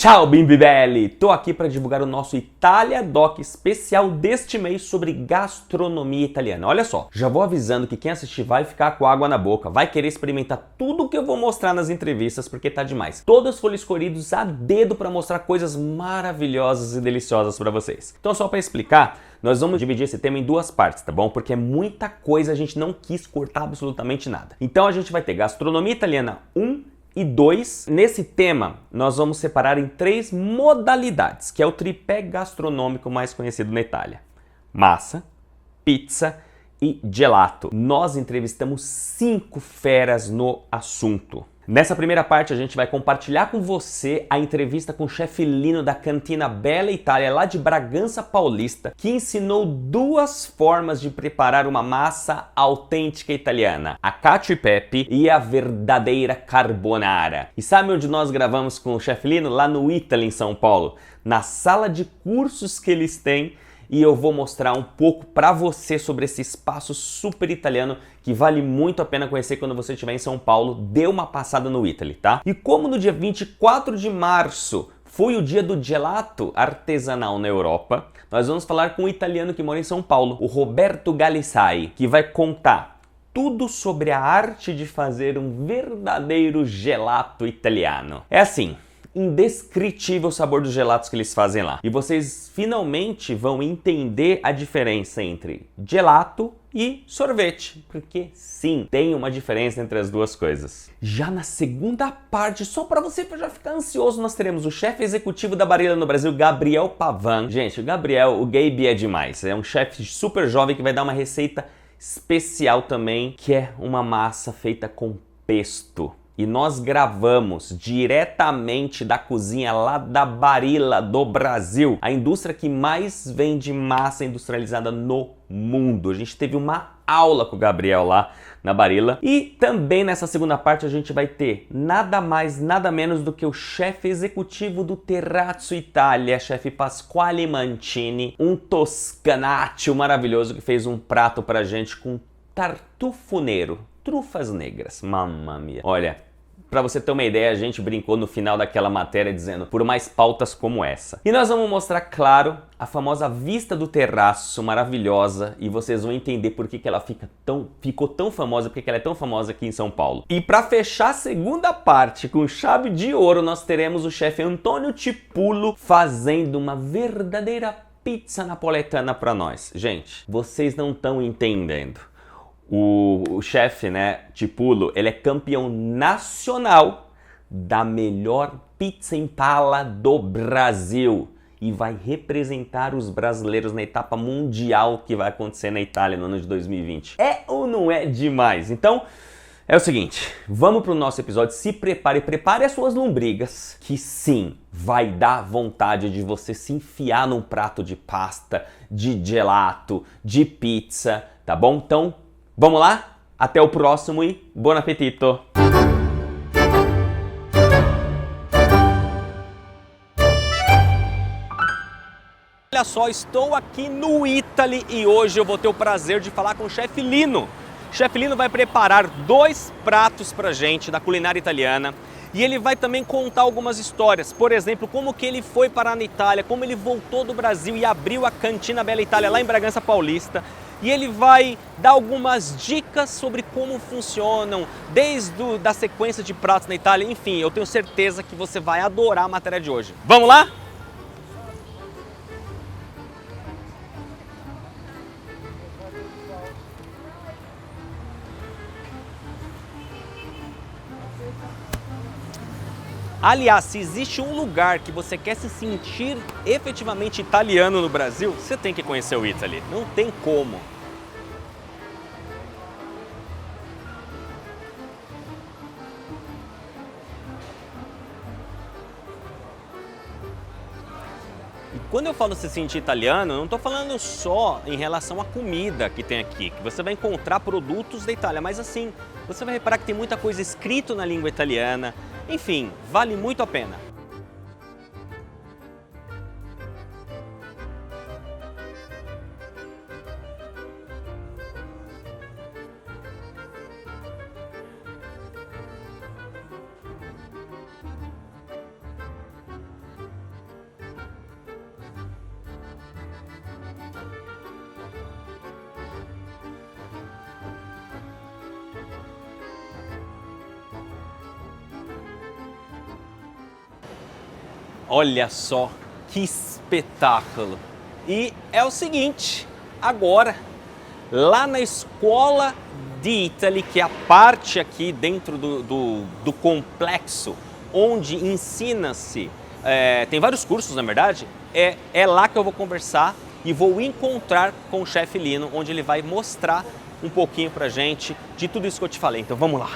Ciao bimbi belli! Tô aqui para divulgar o nosso Itália Doc especial deste mês sobre gastronomia italiana. Olha só, já vou avisando que quem assistir vai ficar com água na boca, vai querer experimentar tudo que eu vou mostrar nas entrevistas porque tá demais. Todos foram escolhidos a dedo para mostrar coisas maravilhosas e deliciosas para vocês. Então só para explicar, nós vamos dividir esse tema em duas partes, tá bom? Porque é muita coisa, a gente não quis cortar absolutamente nada. Então a gente vai ter gastronomia italiana 1 e 2. Nesse tema, nós vamos separar em 3 modalidades, que é o tripé gastronômico mais conhecido na Itália: massa, pizza e gelato. Nós entrevistamos 5 feras no assunto. Nessa primeira parte, a gente vai compartilhar com você a entrevista com o chefe Lino da Cantina Bella Itália, lá de Bragança Paulista, que ensinou 2 formas de preparar uma massa autêntica italiana: a cacio e pepe e a verdadeira carbonara. E sabe onde nós gravamos com o chefe Lino? Lá no Italy, em São Paulo, na sala de cursos que eles têm. E eu vou mostrar um pouco para você sobre esse espaço super italiano que vale muito a pena conhecer quando você estiver em São Paulo. Dê uma passada no Italy, tá? E como no dia 24 de março foi o dia do gelato artesanal na Europa, nós vamos falar com um italiano que mora em São Paulo, o Roberto Galisai, que vai contar tudo sobre a arte de fazer um verdadeiro gelato italiano. É assim, indescritível o sabor dos gelatos que eles fazem lá. E vocês finalmente vão entender a diferença entre gelato e sorvete, porque sim, tem uma diferença entre as duas coisas. Já na segunda parte, só para você já ficar ansioso, nós teremos o chefe executivo da Barilla no Brasil, Gabriel Pavan. Gente, o Gabriel, o Gabe é demais. É um chefe super jovem que vai dar uma receita especial também, que é uma massa feita com pesto. E nós gravamos diretamente da cozinha lá da Barilla do Brasil, a indústria que mais vende massa industrializada no mundo. A gente teve uma aula com o Gabriel lá na Barilla. E também nessa segunda parte a gente vai ter nada mais, nada menos do que o chefe executivo do Terrazzo Itália, chefe Pasquale Mancini, um toscanaccio maravilhoso que fez um prato pra gente com tartufo nero, trufas negras. Mamma mia. Olha, pra você ter uma ideia, a gente brincou no final daquela matéria dizendo por mais pautas como essa. E nós vamos mostrar, claro, a vista do terraço maravilhosa e vocês vão entender por que ela ficou tão famosa, porque ela é tão famosa aqui em São Paulo. E para fechar a segunda parte com chave de ouro, nós teremos o chefe Antônio Tipulo fazendo uma verdadeira pizza napoletana para nós. Gente, vocês não estão entendendo. O chefe, né, Tipulo, ele é campeão nacional da melhor pizza em pala do Brasil e vai representar os brasileiros na etapa mundial que vai acontecer na Itália no ano de 2020. É ou não é demais? Então, é o seguinte, vamos para o nosso episódio, se prepare as suas lombrigas, que sim, vai dar vontade de você se enfiar num prato de pasta, de gelato, de pizza, tá bom? Então, vamos lá? Até o próximo e buon appetito! Olha só, estou aqui no Italy e hoje eu vou ter o prazer de falar com o chefe Lino. O chefe Lino vai preparar 2 pratos pra gente da culinária italiana e ele vai também contar algumas histórias. Por exemplo, como que ele foi parar na Itália, como ele voltou do Brasil e abriu a Cantina Bella Itália lá em Bragança Paulista. E ele vai dar algumas dicas sobre como funcionam, desde da sequência de pratos na Itália. Enfim, eu tenho certeza que você vai adorar a matéria de hoje. Vamos lá? Aliás, se existe um lugar que você quer se sentir efetivamente italiano no Brasil, você tem que conhecer o Italy. Não tem como. E quando eu falo se sentir italiano, eu não estou falando só em relação à comida que tem aqui, que você vai encontrar produtos da Itália, mas assim, você vai reparar que tem muita coisa escrita na língua italiana. Enfim, vale muito a pena. Olha só que espetáculo! E é o seguinte, agora, lá na Escola di Italy, que é a parte aqui dentro do complexo, onde ensina-se, tem vários cursos na verdade, é lá que eu vou conversar e vou encontrar com o chefe Lino, onde ele vai mostrar um pouquinho pra gente de tudo isso que eu te falei. Então vamos lá!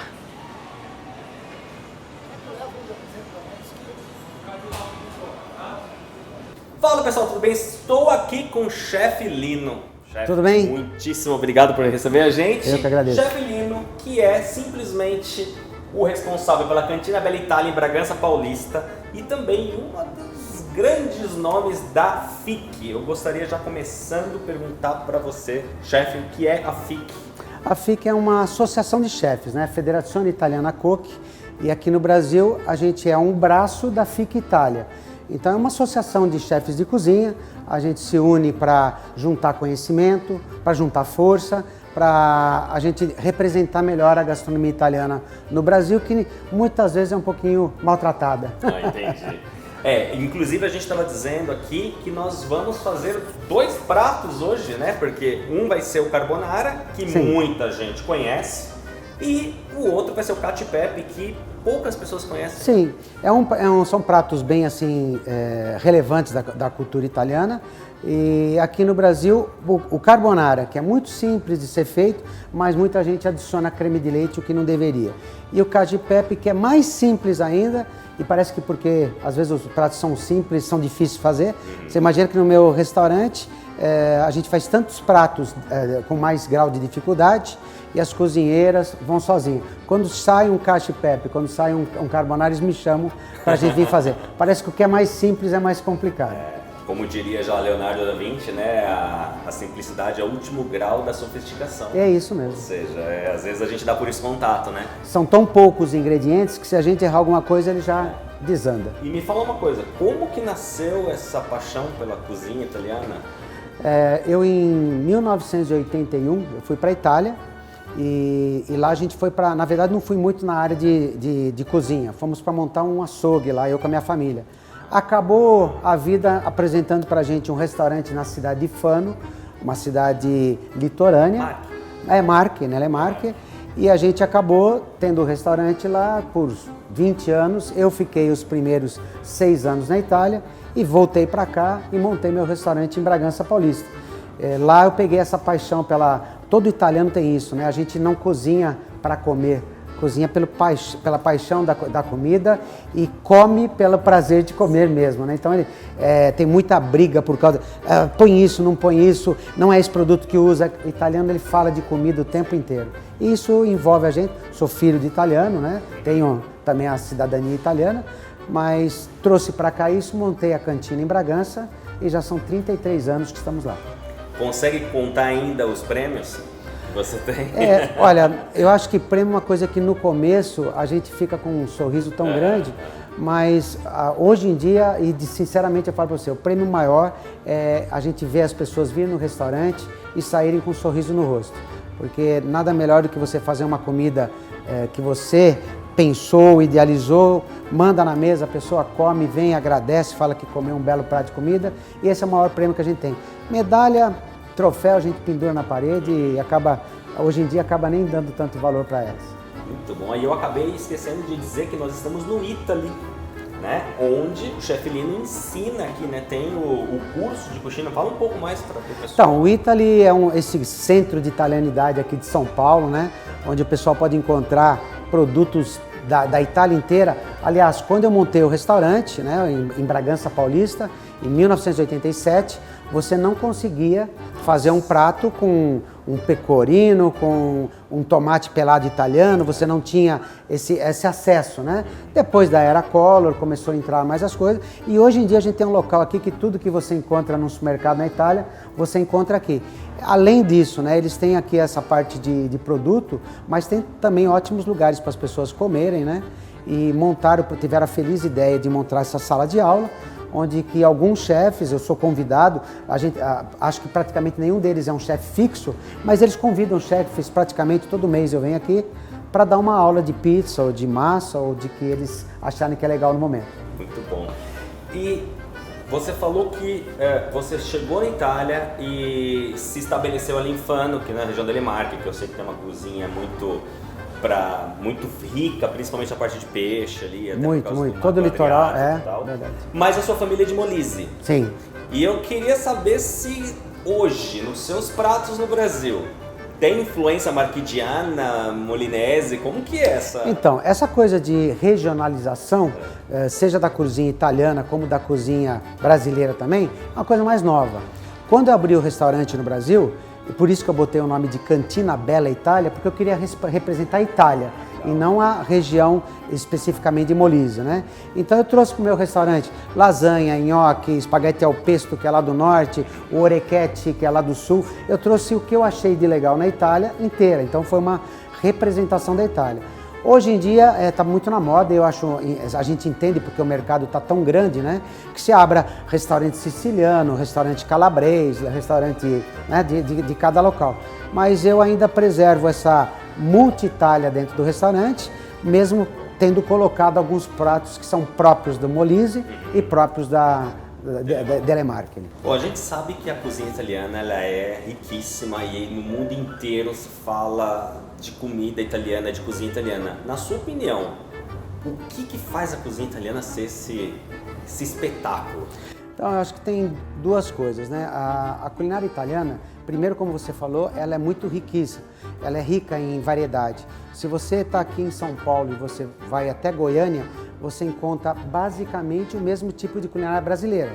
Fala pessoal, tudo bem? Estou aqui com o chefe Lino. Chefe, tudo bem? Muitíssimo obrigado por receber a gente. Eu que agradeço. Chefe Lino, que é simplesmente o responsável pela Cantina Bella Italia em Bragança Paulista e também um dos grandes nomes da FIC. Eu gostaria já começando a perguntar para você, chefe, o que é a FIC? A FIC é uma associação de chefes, né? Federazione Italiana Cuochi, e aqui no Brasil a gente é um braço da FIC Itália. Então é uma associação de chefes de cozinha, a gente se une para juntar conhecimento, para juntar força, para a gente representar melhor a gastronomia italiana no Brasil, que muitas vezes é um pouquinho maltratada. Ah, entendi. Inclusive a gente estava dizendo aqui que nós vamos fazer 2 pratos hoje, né? Porque um vai ser o carbonara, que Sim. muita gente conhece, e o outro vai ser o cacio e pepe, que poucas pessoas conhecem. Sim, são pratos bem assim relevantes da cultura italiana. E aqui no Brasil, o carbonara, que é muito simples de ser feito, mas muita gente adiciona creme de leite, o que não deveria. E o cacio e pepe, que é mais simples ainda, e parece que porque às vezes os pratos são simples, são difíceis de fazer. Você imagina que no meu restaurante a gente faz tantos pratos com mais grau de dificuldade, e as cozinheiras vão sozinhas. Quando sai um cacio e pepe, quando sai um carbonara, eles me chamam para a gente vir fazer. Parece que o que é mais simples é mais complicado. Como diria já Leonardo da Vinci, né? A simplicidade é o último grau da sofisticação. É isso mesmo. Ou seja, às vezes a gente dá por isso contato, né? São tão poucos ingredientes que se a gente errar alguma coisa, ele já desanda. E me fala uma coisa, como que nasceu essa paixão pela cozinha italiana? Eu em 1981, eu fui para a Itália, e lá a gente foi para, na verdade não fui muito na área de cozinha, fomos para montar um açougue lá, eu com a minha família. Acabou a vida apresentando para a gente um restaurante na cidade de Fano, uma cidade litorânea. Marche, né? Ela é Marche. E a gente acabou tendo o restaurante lá por 20 anos. Eu fiquei os primeiros 6 anos na Itália e voltei para cá e montei meu restaurante em Bragança Paulista. Lá eu peguei essa paixão todo italiano tem isso, né? A gente não cozinha para comer, cozinha pela paixão da comida e come pelo prazer de comer mesmo, né? Então ele tem muita briga por causa, põe isso, não é esse produto que usa. O italiano ele fala de comida o tempo inteiro. E isso envolve a gente, sou filho de italiano, né? Tenho também a cidadania italiana, mas trouxe para cá isso, montei a cantina em Bragança e já são 33 anos que estamos lá. Consegue contar ainda os prêmios que você tem? Olha, eu acho que prêmio é uma coisa que no começo a gente fica com um sorriso tão grande, mas hoje em dia, sinceramente eu falo para você, o prêmio maior é a gente ver as pessoas virem no restaurante e saírem com um sorriso no rosto. Porque nada melhor do que você fazer uma comida que você pensou, idealizou, manda na mesa, a pessoa come, vem, agradece, fala que comeu um belo prato de comida, e esse é o maior prêmio que a gente tem. Medalha, troféu a gente pendura na parede e hoje em dia acaba nem dando tanto valor para elas. Muito bom. Aí eu acabei esquecendo de dizer que nós estamos no Italy, né? Onde o chefe Lino ensina aqui, né? Tem o curso de cozinha. Fala um pouco mais para o pessoal. Então, o Italy é esse centro de italianidade aqui de São Paulo, né? Onde o pessoal pode encontrar produtos da Itália inteira. Aliás, quando eu montei o restaurante, né, em Bragança Paulista, em 1987, você não conseguia fazer um prato com um pecorino, com um tomate pelado italiano, você não tinha esse acesso, né? Depois da era Collor, começou a entrar mais as coisas, e hoje em dia a gente tem um local aqui que tudo que você encontra no supermercado na Itália, você encontra aqui. Além disso, né, eles têm aqui essa parte de produto, mas tem também ótimos lugares para as pessoas comerem, né? E tiveram a feliz ideia de montar essa sala de aula, onde que alguns chefes, eu sou convidado, acho que praticamente nenhum deles é um chefe fixo, mas eles convidam chefes praticamente todo mês, eu venho aqui para dar uma aula de pizza ou de massa ou de que eles acharem que é legal no momento. Muito bom. E você falou que você chegou na Itália e se estabeleceu ali em Fano, que é na região da Delemark, que eu sei que tem uma cozinha muito rica, principalmente a parte de peixe ali. Até muito. Todo o litoral, verdade. Mas a sua família é de Molise. Sim. E eu queria saber se hoje, nos seus pratos no Brasil, tem influência marchigiana, molinese, como que é essa? Então, essa coisa de regionalização, seja da cozinha italiana como da cozinha brasileira também, é uma coisa mais nova. Quando eu abri o restaurante no Brasil, e por isso que eu botei o nome de Cantina Bella Itália, porque eu queria representar a Itália e não a região especificamente de Molise, né? Então eu trouxe para o meu restaurante lasanha, nhoque, espaguete ao pesto, que é lá do norte, o orecchiette, que é lá do sul. Eu trouxe o que eu achei de legal na Itália inteira, então foi uma representação da Itália. Hoje em dia está muito na moda, eu acho, a gente entende porque o mercado está tão grande, né? Que se abra restaurante siciliano, restaurante calabrese, restaurante, né, de cada local. Mas eu ainda preservo essa multi-Itália dentro do restaurante, mesmo tendo colocado alguns pratos que são próprios do Molise e próprios da Delemark. Bom, a gente sabe que a cozinha italiana ela é riquíssima e no mundo inteiro se fala de comida italiana, de cozinha italiana. Na sua opinião, o que faz a cozinha italiana ser esse espetáculo? Então, eu acho que tem duas coisas, né? A culinária italiana, primeiro, como você falou, ela é muito riquíssima, ela é rica em variedade. Se você está aqui em São Paulo e você vai até Goiânia, você encontra basicamente o mesmo tipo de culinária brasileira.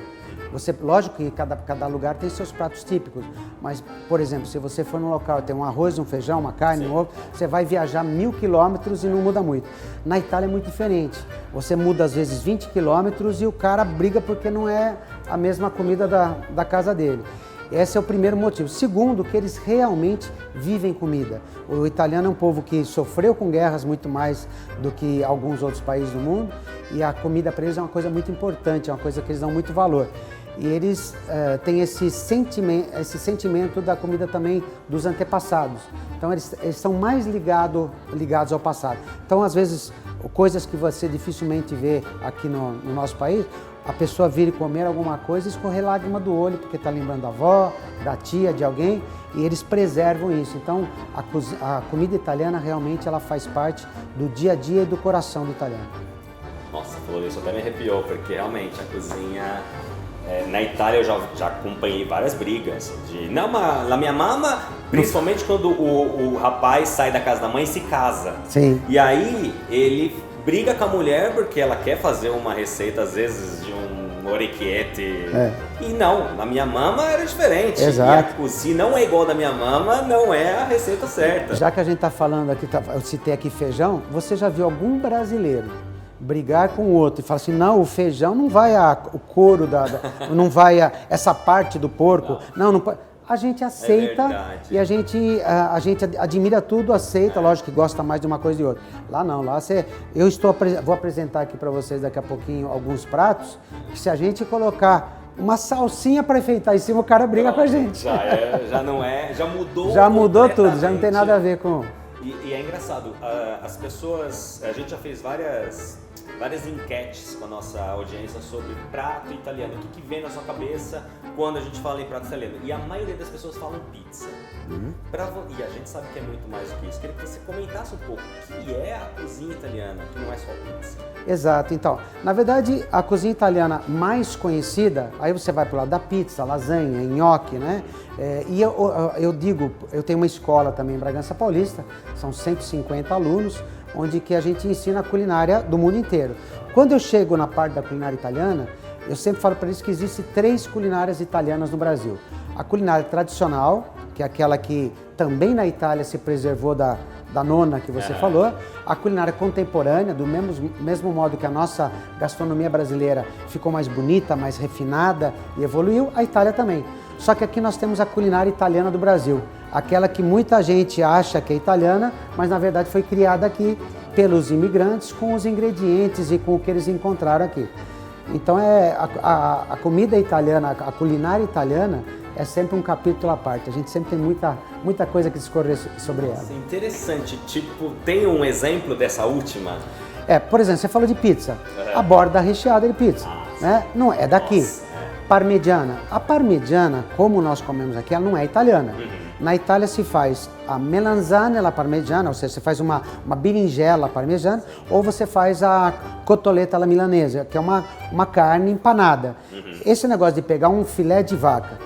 Lógico que cada lugar tem seus pratos típicos, mas, por exemplo, se você for num local tem um arroz, um feijão, uma carne, um ovo, você vai viajar 1000 quilômetros e não muda muito. Na Itália é muito diferente. Você muda às vezes 20 quilômetros e o cara briga porque não é a mesma comida da casa dele. Esse é o primeiro motivo. Segundo, que eles realmente vivem comida. O italiano é um povo que sofreu com guerras muito mais do que alguns outros países do mundo e a comida para eles é uma coisa muito importante, é uma coisa que eles dão muito valor. E eles têm esse sentimento da comida também dos antepassados. Então eles são mais ligados ao passado. Então às vezes coisas que você dificilmente vê aqui no nosso país, a pessoa vir e comer alguma coisa e escorrer lágrima do olho porque está lembrando da avó, da tia, de alguém, e eles preservam isso. Então a comida italiana realmente ela faz parte do dia a dia e do coração do italiano. Nossa, falou isso, até me arrepiou, porque realmente a cozinha... na Itália eu já acompanhei várias brigas. Na minha mama, principalmente quando o rapaz sai da casa da mãe e se casa. Sim. E aí ele briga com a mulher porque ela quer fazer uma receita, às vezes, de um orecchiette. E não, na minha mama era diferente. Exato. E se não é igual da minha mama, não é a receita certa. Já que a gente está falando aqui, eu citei aqui feijão, você já viu algum brasileiro brigar com o outro e falar assim, não, o feijão não vai o couro, não vai essa parte do porco, não pode. A gente aceita e a gente admira tudo, aceita, lógico que gosta mais de uma coisa e de outra. Lá não, vou apresentar aqui para vocês daqui a pouquinho alguns pratos, que se a gente colocar uma salsinha para enfeitar em cima, o cara briga com a gente. Já mudou. Já mudou tudo, já não tem nada a ver com... E é engraçado, as pessoas, a gente já fez várias enquetes com a nossa audiência sobre prato italiano. O que vem na sua cabeça quando a gente fala em prato italiano? E a maioria das pessoas falam pizza. E a gente sabe que é muito mais do que isso. Queria que você comentasse um pouco o que é a cozinha italiana, que não é só pizza. Exato, então, na verdade a cozinha italiana mais conhecida, aí você vai pro lado da pizza, lasanha, nhoque, né? E eu digo, eu tenho uma escola também em Bragança Paulista, são 150 alunos, onde que a gente ensina a culinária do mundo inteiro. Quando eu chego na parte da culinária italiana, eu sempre falo para eles que existem 3 culinárias italianas no Brasil. A culinária tradicional, que é aquela que também na Itália se preservou da nona que você falou, a culinária contemporânea, do mesmo modo que a nossa gastronomia brasileira ficou mais bonita, mais refinada e evoluiu, a Itália também. Só que aqui nós temos a culinária italiana do Brasil, aquela que muita gente acha que é italiana, mas na verdade foi criada aqui pelos imigrantes com os ingredientes e com o que eles encontraram aqui. Então a comida italiana, a culinária italiana é sempre um capítulo à parte, a gente sempre tem muita coisa que discorrer sobre ela. Nossa, interessante, tipo, tem um exemplo dessa última? Por exemplo, você falou de pizza, a borda recheada de pizza. né? Não é daqui. Parmegiana. A parmegiana, como nós comemos aqui, ela não é italiana. Na Itália se faz a melanzane alla parmegiana, ou seja, você faz uma berinjela parmegiana, ou você faz a cotoletta alla milanese, que é uma carne empanada. Esse negócio de pegar um filé de vaca,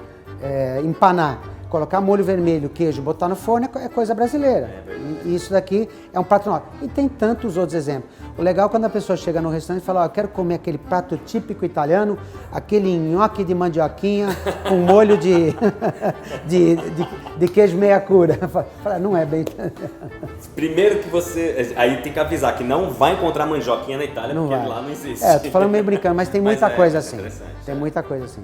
empanar, colocar molho vermelho, queijo, botar no forno é coisa brasileira. E isso daqui é um prato nosso. E tem tantos outros exemplos. O legal é quando a pessoa chega no restaurante e fala, ó, eu quero comer aquele prato típico italiano, aquele nhoque de mandioquinha com molho de queijo meia cura. Fala, não é bem... Primeiro que você... Aí tem que avisar que não vai encontrar mandioquinha na Itália, não porque vai. Lá não existe. Tô falando meio brincando, mas tem muita coisa assim. Tem muita coisa assim.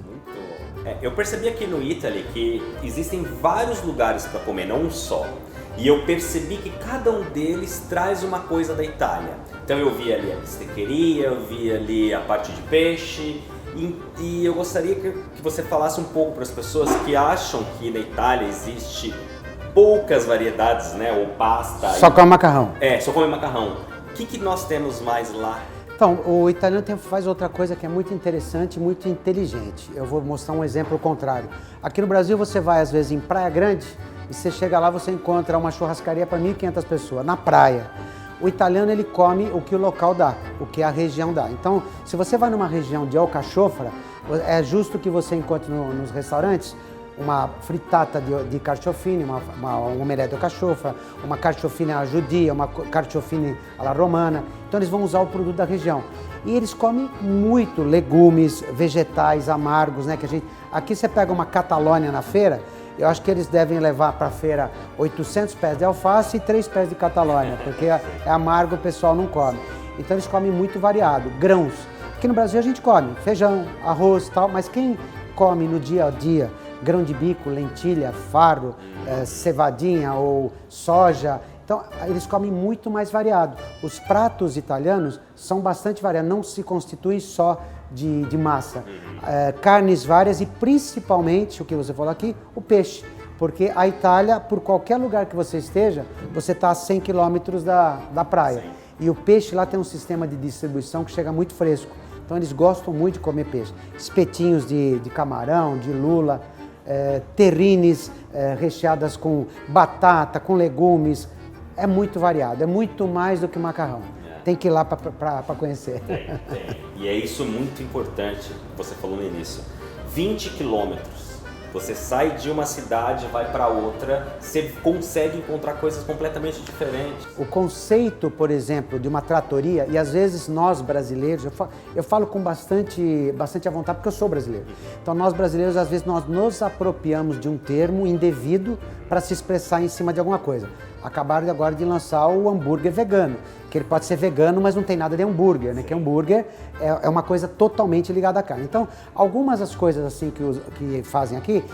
Eu percebi aqui no Italy que existem vários lugares para comer, não um só. E eu percebi que cada um deles traz uma coisa da Itália. Então eu vi ali a bistequeria, eu vi ali a parte de peixe. E eu gostaria que você falasse um pouco para as pessoas que acham que na Itália existe poucas variedades, né? Ou pasta. Só come macarrão. Só come macarrão. O que nós temos mais lá? Então, o italiano faz outra coisa que é muito interessante, muito inteligente. Eu vou mostrar um exemplo contrário. Aqui no Brasil você vai às vezes em Praia Grande e você chega lá, você encontra uma churrascaria para 1.500 pessoas, na praia. O italiano ele come o que o local dá, o que a região dá. Então, se você vai numa região de alcachofra, é justo que você encontre nos restaurantes uma frittata di carciofini, um omelete de alcachofra, uma carciofini alla judia, uma carciofini alla romana. Então eles vão usar o produto da região. E eles comem muito legumes, vegetais amargos, né? Aqui você pega uma Catalônia na feira, eu acho que eles devem levar para a feira 800 pés de alface e 3 pés de Catalônia, porque é amargo, o pessoal não come. Então eles comem muito variado, grãos. Aqui no Brasil a gente come feijão, arroz e tal, mas quem come no dia a dia grão de bico, lentilha, farro, cevadinha ou soja. Então, eles comem muito mais variado. Os pratos italianos são bastante variados, não se constituem só de massa. Carnes várias e principalmente, o que você falou aqui, o peixe. Porque a Itália, por qualquer lugar que você esteja, você está a 100 quilômetros da praia. Sim. E o peixe lá tem um sistema de distribuição que chega muito fresco. Então, eles gostam muito de comer peixe. Espetinhos de camarão, de lula, terrines recheadas com batata, com legumes. É muito variado, é muito mais do que macarrão. Tem que ir lá para conhecer. Tem. E é isso muito importante, você falou no início. 20 quilômetros. Você sai de uma cidade, vai para outra, você consegue encontrar coisas completamente diferentes. O conceito, por exemplo, de uma tratoria, e às vezes nós brasileiros, eu falo com bastante à vontade porque eu sou brasileiro. Então nós brasileiros, às vezes, nós nos apropriamos de um termo indevido para se expressar em cima de alguma coisa. Acabaram agora de lançar o hambúrguer vegano, que ele pode ser vegano, mas não tem nada de hambúrguer, né? Que hambúrguer é uma coisa totalmente ligada à carne. Então, algumas das coisas assim que fazem aqui,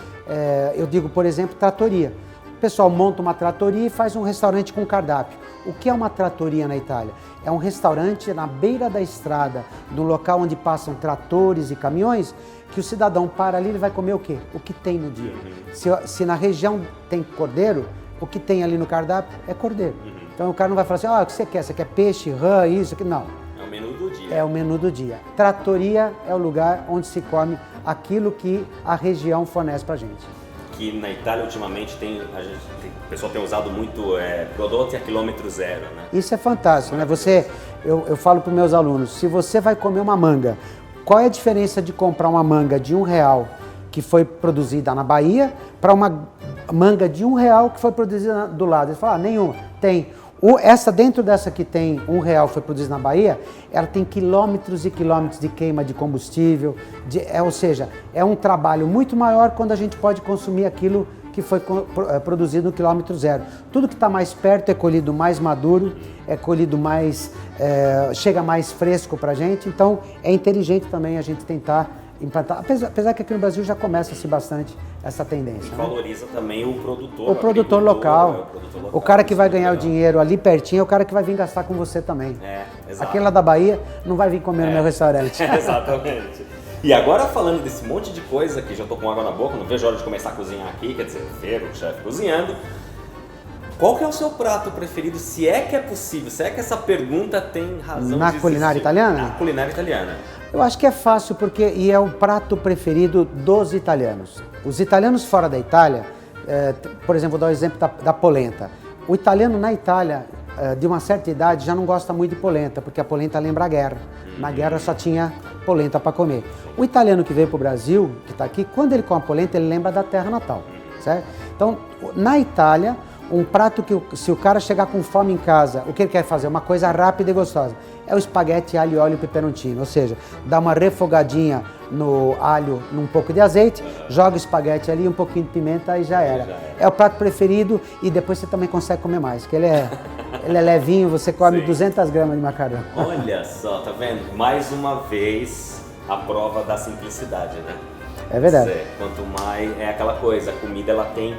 eu digo, por exemplo, tratoria. O pessoal monta uma tratoria e faz um restaurante com cardápio. O que é uma tratoria na Itália? É um restaurante na beira da estrada, no local onde passam tratores e caminhões, que o cidadão para ali e vai comer o quê? O que tem no dia. Se na região tem cordeiro, o que tem ali no cardápio é cordeiro. Então o cara não vai falar assim, o que você quer? Você quer peixe, rã, isso, aqui? Não. É o menu do dia. É o menu do dia. Tratoria é o lugar onde se come aquilo que a região fornece pra gente. Que na Itália ultimamente o pessoal tem usado muito produto a quilômetro zero, né? Isso é fantástico, né? Eu falo para os meus alunos, se você vai comer uma manga, qual é a diferença de comprar uma manga de R$1 que foi produzida na Bahia para uma manga de R$1 que foi produzida do lado? Eles falam, nenhuma. Tem. Dentro dessa que tem R$1 foi produzida na Bahia, ela tem quilômetros e quilômetros de queima de combustível, ou seja, é um trabalho muito maior quando a gente pode consumir aquilo que foi produzido no quilômetro zero. Tudo que está mais perto é colhido mais maduro, é colhido mais, chega mais fresco para a gente, então é inteligente também a gente tentar implantar, apesar que aqui no Brasil já começa-se bastante essa tendência. E valoriza também o produtor. O produtor local. O cara que vai ganhar o dinheiro ali pertinho é o cara que vai vir gastar com você também. Exato. Aquele lá da Bahia não vai vir comer no meu restaurante. Exatamente. E agora falando desse monte de coisa que já tô com água na boca, não vejo a hora de começar a cozinhar aqui, quer dizer, ver o chefe cozinhando. Qual que é o seu prato preferido, se é que é possível, se é que essa pergunta tem razão na de culinária existir? italiana? Na culinária italiana. Eu acho que é fácil porque e é o prato preferido dos italianos. Os italianos fora da Itália, por exemplo, vou dar o exemplo da polenta. O italiano na Itália, de uma certa idade, já não gosta muito de polenta, porque a polenta lembra a guerra. Na guerra só tinha polenta para comer. O italiano que veio para o Brasil, que está aqui, quando ele come a polenta, ele lembra da terra natal, certo? Então, na Itália, um prato que se o cara chegar com fome em casa, o que ele quer fazer? Uma coisa rápida e gostosa. É o espaguete alho, óleo e peperoncino, ou seja, dá uma refogadinha no alho, num pouco de azeite, joga o espaguete ali, um pouquinho de pimenta e já era. É o prato preferido e depois você também consegue comer mais, porque ele é levinho, você come 200 gramas de macarrão. Olha só, tá vendo? Mais uma vez a prova da simplicidade, né? É verdade. Quanto mais é aquela coisa, a comida ela tem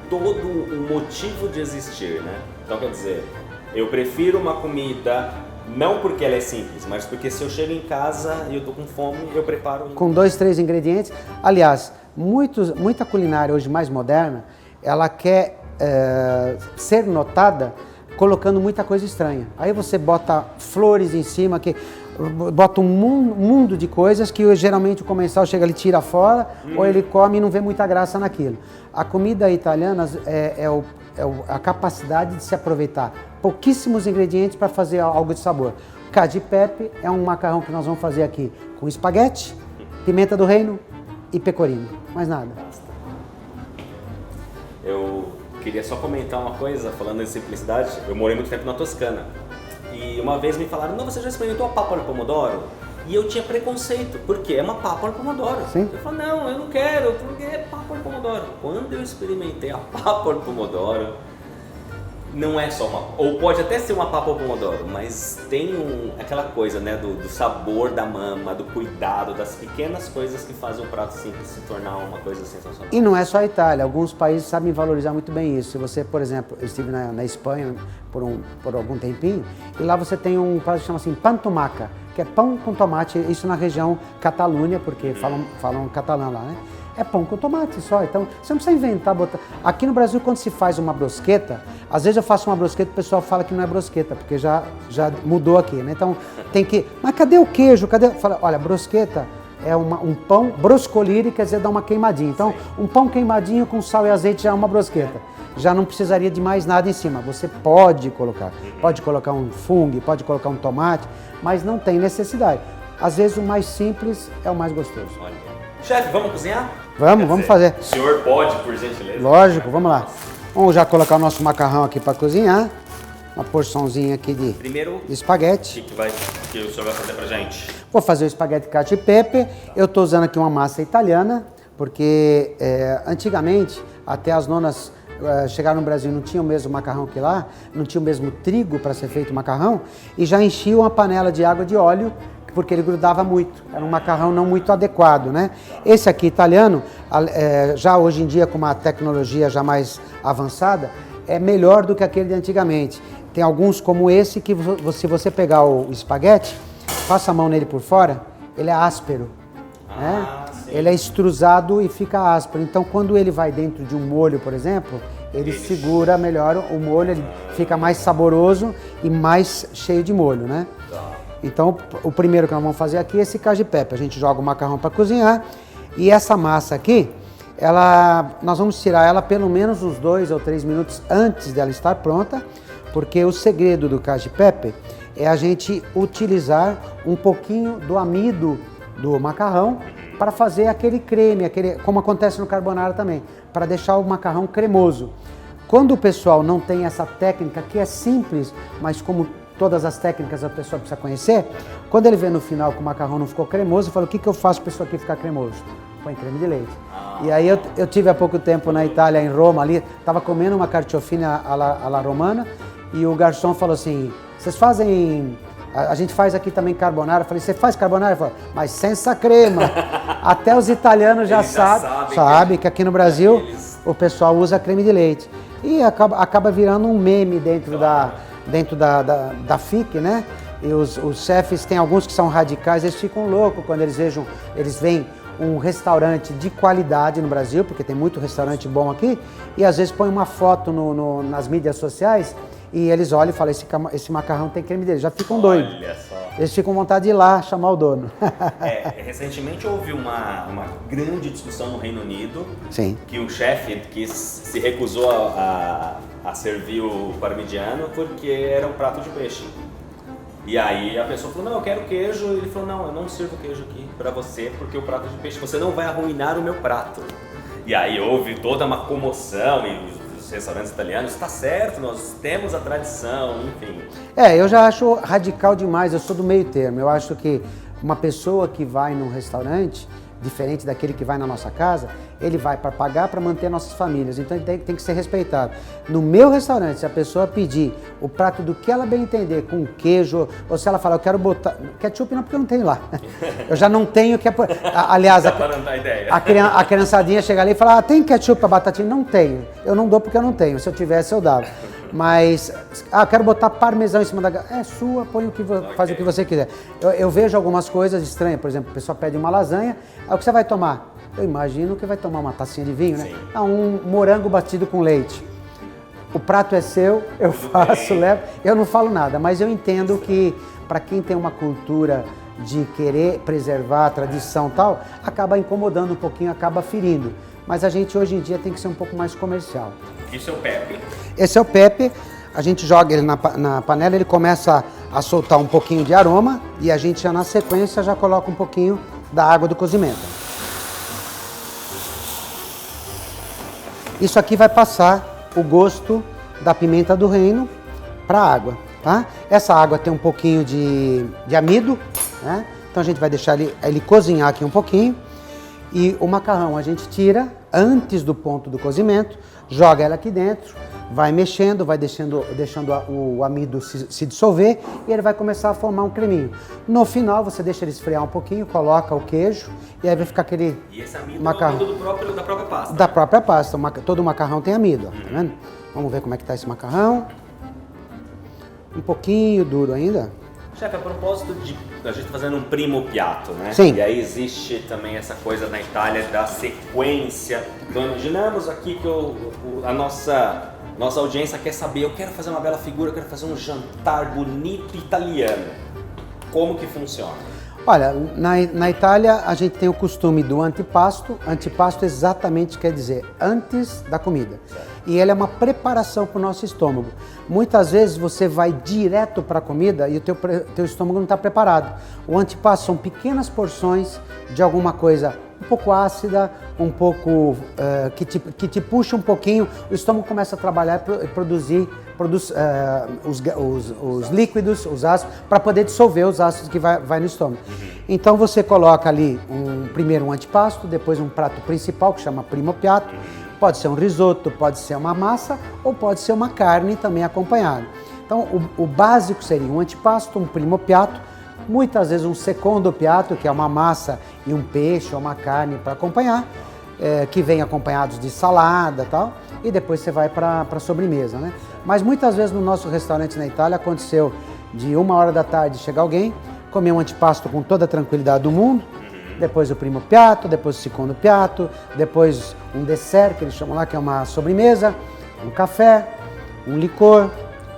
todo um motivo de existir, né? Então quer dizer, eu prefiro uma comida não porque ela é simples, mas porque se eu chego em casa e eu tô com fome, eu preparo com 2, 3 ingredientes. Aliás, muita culinária hoje mais moderna, ela quer ser notada colocando muita coisa estranha. Aí você bota flores em cima, bota um mundo de coisas que geralmente o comensal chega ali, tira fora, ou ele come e não vê muita graça naquilo. A comida italiana a capacidade de se aproveitar pouquíssimos ingredientes para fazer algo de sabor. Cacio e pepe é um macarrão que nós vamos fazer aqui com espaguete, pimenta do reino e pecorino, mais nada. Eu queria só comentar uma coisa, falando em simplicidade, eu morei muito tempo na Toscana e uma vez me falaram, não, você já experimentou a papa al pomodoro? E eu tinha preconceito, porque é uma papa al pomodoro. Sim. Eu falei, não, eu não quero, porque é papa al pomodoro. Quando eu experimentei a papa al pomodoro, não é só uma... Ou pode até ser uma papa ao pomodoro, mas tem aquela coisa, né, do sabor da mama, do cuidado, das pequenas coisas que fazem o prato simples se tornar uma coisa sensacional. E não é só a Itália, alguns países sabem valorizar muito bem isso. Se você, por exemplo, eu estive na Espanha por algum tempinho, e lá você tem um prato que chama assim, pan tomaca, que é pão com tomate, isso na região Catalunha, porque falam catalã lá, né? É pão com tomate só, então você não precisa inventar, botar... Aqui no Brasil, quando se faz uma brusqueta, às vezes eu faço uma brusqueta e o pessoal fala que não é brusqueta, porque já mudou aqui, né? Então tem que... Mas cadê o queijo? Fala, olha, brusqueta é um pão, broscolire quer dizer dar uma queimadinha. Então, um pão queimadinho com sal e azeite já é uma brusqueta. Já não precisaria de mais nada em cima. Você pode colocar um fungo, pode colocar um tomate, mas não tem necessidade. Às vezes o mais simples é o mais gostoso. Chefe, vamos cozinhar? Vamos fazer. O senhor pode, por gentileza? Lógico, vamos lá. Vamos já colocar o nosso macarrão aqui para cozinhar. Uma porçãozinha aqui de espaguete. O que o senhor vai fazer pra gente? Vou fazer o espaguete cacio e pepe. Eu estou usando aqui uma massa italiana, porque antigamente, até as nonas chegaram no Brasil, não tinha o mesmo macarrão que lá, não tinha o mesmo trigo para ser feito macarrão, e já enchiam uma panela de água de óleo, porque ele grudava muito, era um macarrão não muito adequado, né? Esse aqui italiano, já hoje em dia com uma tecnologia já mais avançada, é melhor do que aquele de antigamente. Tem alguns como esse que se você pegar o espaguete, passa a mão nele por fora, ele é áspero, né? Ele é extrusado e fica áspero. Então quando ele vai dentro de um molho, por exemplo, ele segura melhor o molho, ele fica mais saboroso e mais cheio de molho, né? Então, o primeiro que nós vamos fazer aqui é esse cacio e pepe. A gente joga o macarrão para cozinhar e essa massa aqui, nós vamos tirar ela pelo menos uns 2 ou 3 minutos antes dela estar pronta, porque o segredo do cacio e pepe é a gente utilizar um pouquinho do amido do macarrão para fazer aquele creme, como acontece no carbonara também, para deixar o macarrão cremoso. Quando o pessoal não tem essa técnica, que é simples, mas como todas as técnicas a pessoa precisa conhecer, quando ele vê no final que o macarrão não ficou cremoso, fala, o que eu faço para isso aqui ficar cremoso? Põe creme de leite. E aí eu tive há pouco tempo na Itália, em Roma, ali, estava comendo uma carciofina alla romana, e o garçom falou assim, vocês fazem... A gente faz aqui também carbonara. Eu falei, você faz carbonara? Ele falou, mas sem essa crema. Até os italianos já sabem que aqui no Brasil o pessoal usa creme de leite. E acaba virando um meme dentro da FIC, né? E os chefes, tem alguns que são radicais, eles ficam loucos quando eles veem um restaurante de qualidade no Brasil, porque tem muito restaurante bom aqui, e às vezes põe uma foto nas mídias sociais e eles olham e falam, esse macarrão tem creme dele, já ficam doidos. Olha só. Eles ficam com vontade de ir lá chamar o dono. Recentemente houve uma grande discussão no Reino Unido. Sim. Que o chefe se recusou a servir o parmigiano porque era um prato de peixe. E aí a pessoa falou, não, eu quero queijo. E ele falou, não, eu não sirvo queijo aqui pra você porque o prato é de peixe, você não vai arruinar o meu prato. E aí houve toda uma comoção e os restaurantes italianos, está certo, nós temos a tradição, enfim. Eu já acho radical demais, eu sou do meio termo. Eu acho que uma pessoa que vai num restaurante, diferente daquele que vai na nossa casa, ele vai para pagar para manter nossas famílias, então ele tem que ser respeitado. No meu restaurante, se a pessoa pedir o prato do que ela bem entender, com queijo, ou se ela falar, eu quero botar... Ketchup não, porque eu não tenho lá. Eu já não tenho... Aliás, a criançadinha chega ali e fala, tem ketchup para batatinha? Não tenho. Eu não dou porque eu não tenho. Se eu tivesse, eu dava. Mas, eu quero botar parmesão em cima da... É sua, faz o que você quiser. Eu vejo algumas coisas estranhas, por exemplo, a pessoa pede uma lasanha, o que você vai tomar? Eu imagino que vai tomar uma tacinha de vinho, né? Um morango batido com leite. O prato é seu, eu faço, levo. Eu não falo nada, mas eu entendo que para quem tem uma cultura de querer preservar a tradição e tal, acaba incomodando um pouquinho, acaba ferindo. Mas a gente hoje em dia tem que ser um pouco mais comercial. Isso é o pepe? Esse é o pepe. A gente joga ele na panela, ele começa a soltar um pouquinho de aroma e a gente já na sequência já coloca um pouquinho da água do cozimento. Isso aqui vai passar o gosto da pimenta do reino para a água, tá? Essa água tem um pouquinho de amido, né? Então a gente vai deixar ele cozinhar aqui um pouquinho. E o macarrão a gente tira antes do ponto do cozimento, joga ela aqui dentro, vai mexendo, vai deixando o amido se dissolver e ele vai começar a formar um creminho. No final você deixa ele esfriar um pouquinho, coloca o queijo e aí vai ficar aquele e esse amido macarrão. É o amido da própria pasta? Da própria pasta. Todo macarrão tem amido, ó, tá vendo? Vamos ver como é que tá esse macarrão. Um pouquinho duro ainda. Chefe, a propósito de a gente fazendo um primo piatto, né? Sim. E aí existe também essa coisa na Itália da sequência. Então imaginamos aqui que a nossa audiência quer saber, eu quero fazer uma bela figura, eu quero fazer um jantar bonito italiano. Como que funciona? Olha, na Itália a gente tem o costume do antipasto. Antipasto exatamente quer dizer antes da comida. E ele é uma preparação para o nosso estômago. Muitas vezes você vai direto para a comida e o teu estômago não está preparado. O antipasto são pequenas porções de alguma coisa um pouco ácida, um pouco que te puxa um pouquinho, o estômago começa a trabalhar e produz os líquidos, os ácidos, para poder dissolver os ácidos que vai no estômago. Então você coloca ali primeiro um antipasto, depois um prato principal que chama primo piatto. Pode ser um risoto, pode ser uma massa ou pode ser uma carne também acompanhada. Então o básico seria um antipasto, um primo piatto, muitas vezes um secondo piatto, que é uma massa e um peixe ou uma carne para acompanhar, que vem acompanhados de salada e tal, e depois você vai para a sobremesa, né? Mas muitas vezes no nosso restaurante na Itália aconteceu de 1h da tarde chegar alguém, comer um antipasto com toda a tranquilidade do mundo, depois o primo piatto, depois o secondo piatto, depois um dessert, que eles chamam lá, que é uma sobremesa, um café, um licor,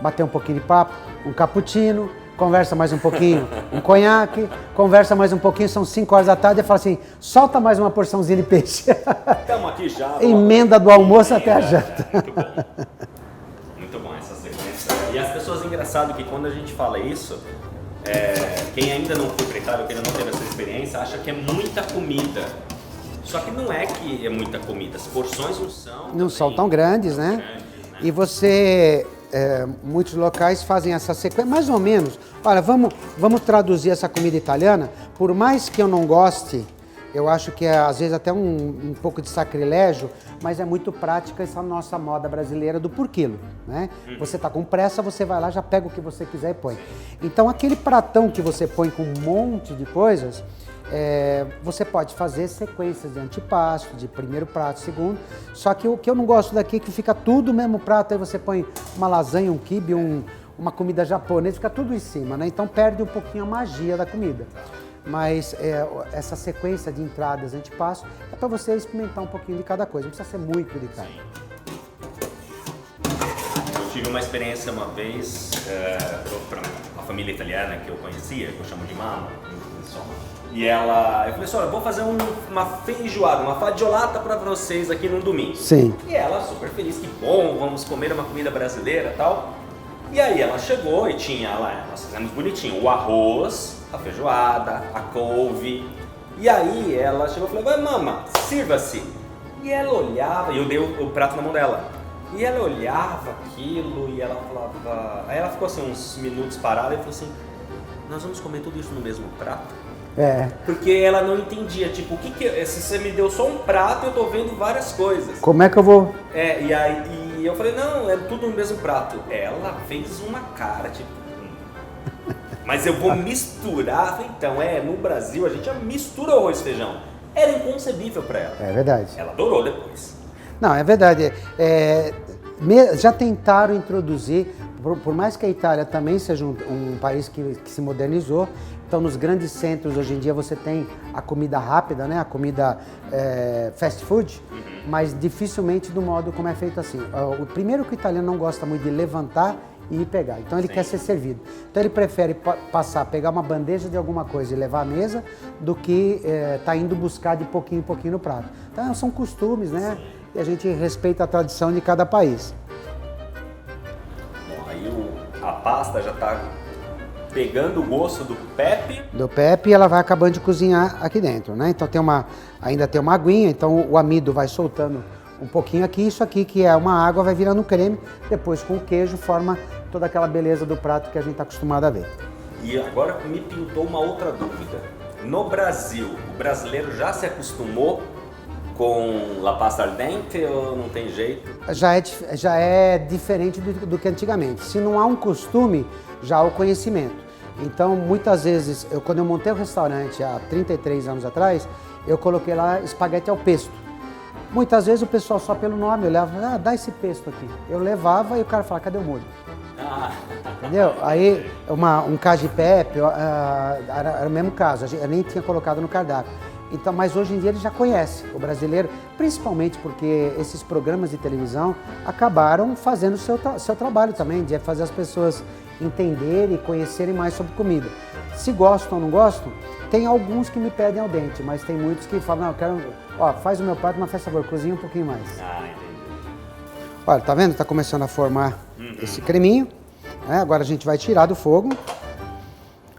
bater um pouquinho de papo, um cappuccino, conversa mais um pouquinho, um conhaque, conversa mais um pouquinho, são 5h da tarde e fala assim, solta mais uma porçãozinha de peixe. Estamos aqui já. Emenda do almoço até a janta. Muito bom. Muito bom essa sequência. E as pessoas, engraçado que quando a gente fala isso, quem ainda não foi para Itália, quem ainda não teve essa experiência, acha que é muita comida. Só que não é que é muita comida, as porções não são tão grandes, né? E você, muitos locais fazem essa sequência, mais ou menos. Olha, vamos traduzir essa comida italiana, por mais que eu não goste, eu acho que é às vezes até um pouco de sacrilégio, mas é muito prática essa nossa moda brasileira do por quilo, né? Você tá com pressa, você vai lá, já pega o que você quiser e põe. Então aquele pratão que você põe com um monte de coisas, você pode fazer sequências de antipasto, de primeiro prato, segundo, só que o que eu não gosto daqui é que fica tudo no mesmo prato, aí você põe uma lasanha, um quibe, uma comida japonesa, fica tudo em cima, né? Então perde um pouquinho a magia da comida. mas essa sequência de entradas antipasto é para você experimentar um pouquinho de cada coisa, não precisa ser muito de cada. Eu tive uma experiência uma vez para uma família italiana que eu conhecia, que eu chamo de mamma, e eu falei assim, olha, vou fazer uma feijoada, uma fagiolata para vocês aqui no domingo. Sim. E ela super feliz, que bom, vamos comer uma comida brasileira e tal. E aí ela chegou e tinha lá, nós fizemos bonitinho, o arroz, a feijoada, a couve. E aí ela chegou e falou, vai mama, sirva-se. E ela olhava, e eu dei o prato na mão dela. E ela olhava aquilo e ela falava... Aí ela ficou assim uns minutos parada e falou assim, nós vamos comer tudo isso no mesmo prato? Porque ela não entendia, tipo, se você me deu só um prato, eu tô vendo várias coisas. Como é que eu vou... E eu falei, não, é tudo no mesmo prato. Ela fez uma cara, tipo... Mas eu vou misturar. Falei, então, no Brasil a gente já mistura o arroz e feijão. Era inconcebível pra ela. É verdade. Ela adorou depois. Não, é verdade. Já tentaram introduzir, por mais que a Itália também seja um país que se modernizou, então nos grandes centros hoje em dia você tem a comida rápida, né? A comida fast food, mas dificilmente do modo como é feito assim. O primeiro que o italiano não gosta muito de levantar e ir pegar, então ele quer ser servido. Então ele prefere pegar uma bandeja de alguma coisa e levar à mesa do que tá indo buscar de pouquinho em pouquinho no prato. Então são costumes, né? E a gente respeita a tradição de cada país. Bom, aí a pasta já está pegando o gosto do pepe. Do pepe e ela vai acabando de cozinhar aqui dentro, né? Então ainda tem uma aguinha, então o amido vai soltando um pouquinho aqui. Isso aqui que é uma água vai virando creme, depois com o queijo forma toda aquela beleza do prato que a gente está acostumado a ver. E agora me pintou uma outra dúvida. No Brasil, o brasileiro já se acostumou com la pasta al dente ou não tem jeito? Já é diferente do que antigamente. Se não há um costume, já há o conhecimento. Então, muitas vezes, quando eu montei o restaurante há 33 anos atrás, eu coloquei lá espaguete ao pesto. Muitas vezes o pessoal só pelo nome olhava, dá esse pesto aqui. Eu levava e o cara falava, cadê o molho? Entendeu? Aí um cacio e pepe, era o mesmo caso, eu nem tinha colocado no cardápio. Então, mas hoje em dia ele já conhece o brasileiro, principalmente porque esses programas de televisão acabaram fazendo o seu trabalho também, de fazer as pessoas entenderem e conhecerem mais sobre comida. Se gostam ou não gostam, tem alguns que me pedem ao dente, mas tem muitos que falam, não, eu quero, faz o meu prato, mas faz favor, cozinha um pouquinho mais. Entendi. Olha, tá vendo? Tá começando a formar esse creminho. Agora a gente vai tirar do fogo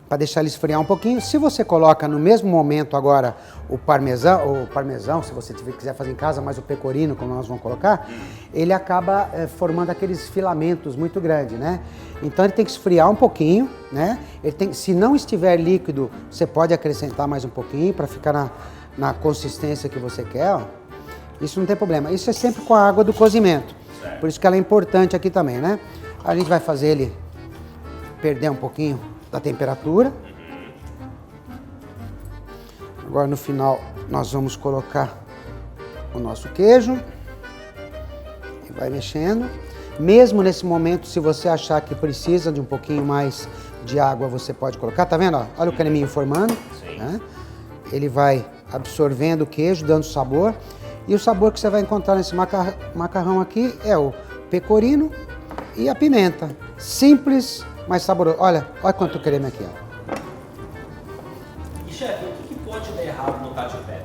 para deixar ele esfriar um pouquinho. Se você coloca no mesmo momento agora o parmesão, se você quiser fazer em casa, mas o pecorino, como nós vamos colocar, ele acaba formando aqueles filamentos muito grandes, né? Então ele tem que esfriar um pouquinho, né? Se não estiver líquido, você pode acrescentar mais um pouquinho para ficar na consistência que você quer, ó. Isso não tem problema. Isso é sempre com a água do cozimento. Certo. Por isso que ela é importante aqui também, né? A gente vai fazer ele perder um pouquinho da temperatura. Agora no final nós vamos colocar o nosso queijo e vai mexendo. Mesmo nesse momento, se você achar que precisa de um pouquinho mais de água, você pode colocar. Tá vendo? Ó? Olha o creminho formando. Né? Ele vai absorvendo o queijo, dando sabor. E o sabor que você vai encontrar nesse macarrão aqui é o pecorino e a pimenta. Simples, mas saboroso. Olha quanto creme aqui, ó. E chefe, o que pode dar errado no cacio e pepe?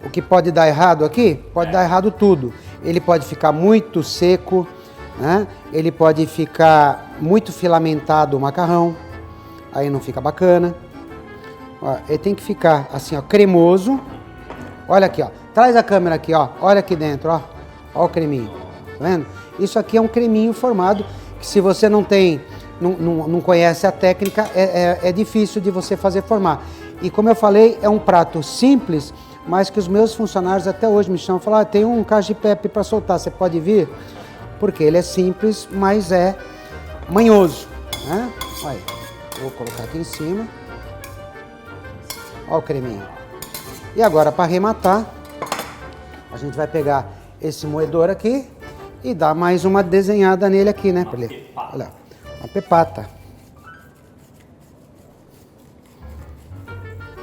O que pode dar errado aqui? Pode dar errado tudo. Ele pode ficar muito seco, né? Ele pode ficar muito filamentado o macarrão, aí não fica bacana. Ó, ele tem que ficar assim, ó, cremoso. Olha aqui, ó. Traz a câmera aqui, ó. Olha aqui dentro, ó. Ó o creminho. Tá vendo? Isso aqui é um creminho formado que se você não conhece a técnica, é difícil de você fazer formar. E como eu falei, é um prato simples, mas que os meus funcionários até hoje me chamam e falam, tem um cacio e pepe para soltar, você pode vir? Porque ele é simples, mas é manhoso, né? Olha aí, vou colocar aqui em cima. Olha o creminho. E agora, para arrematar, a gente vai pegar esse moedor aqui e dar mais uma desenhada nele aqui, né? Olha, uma pepata.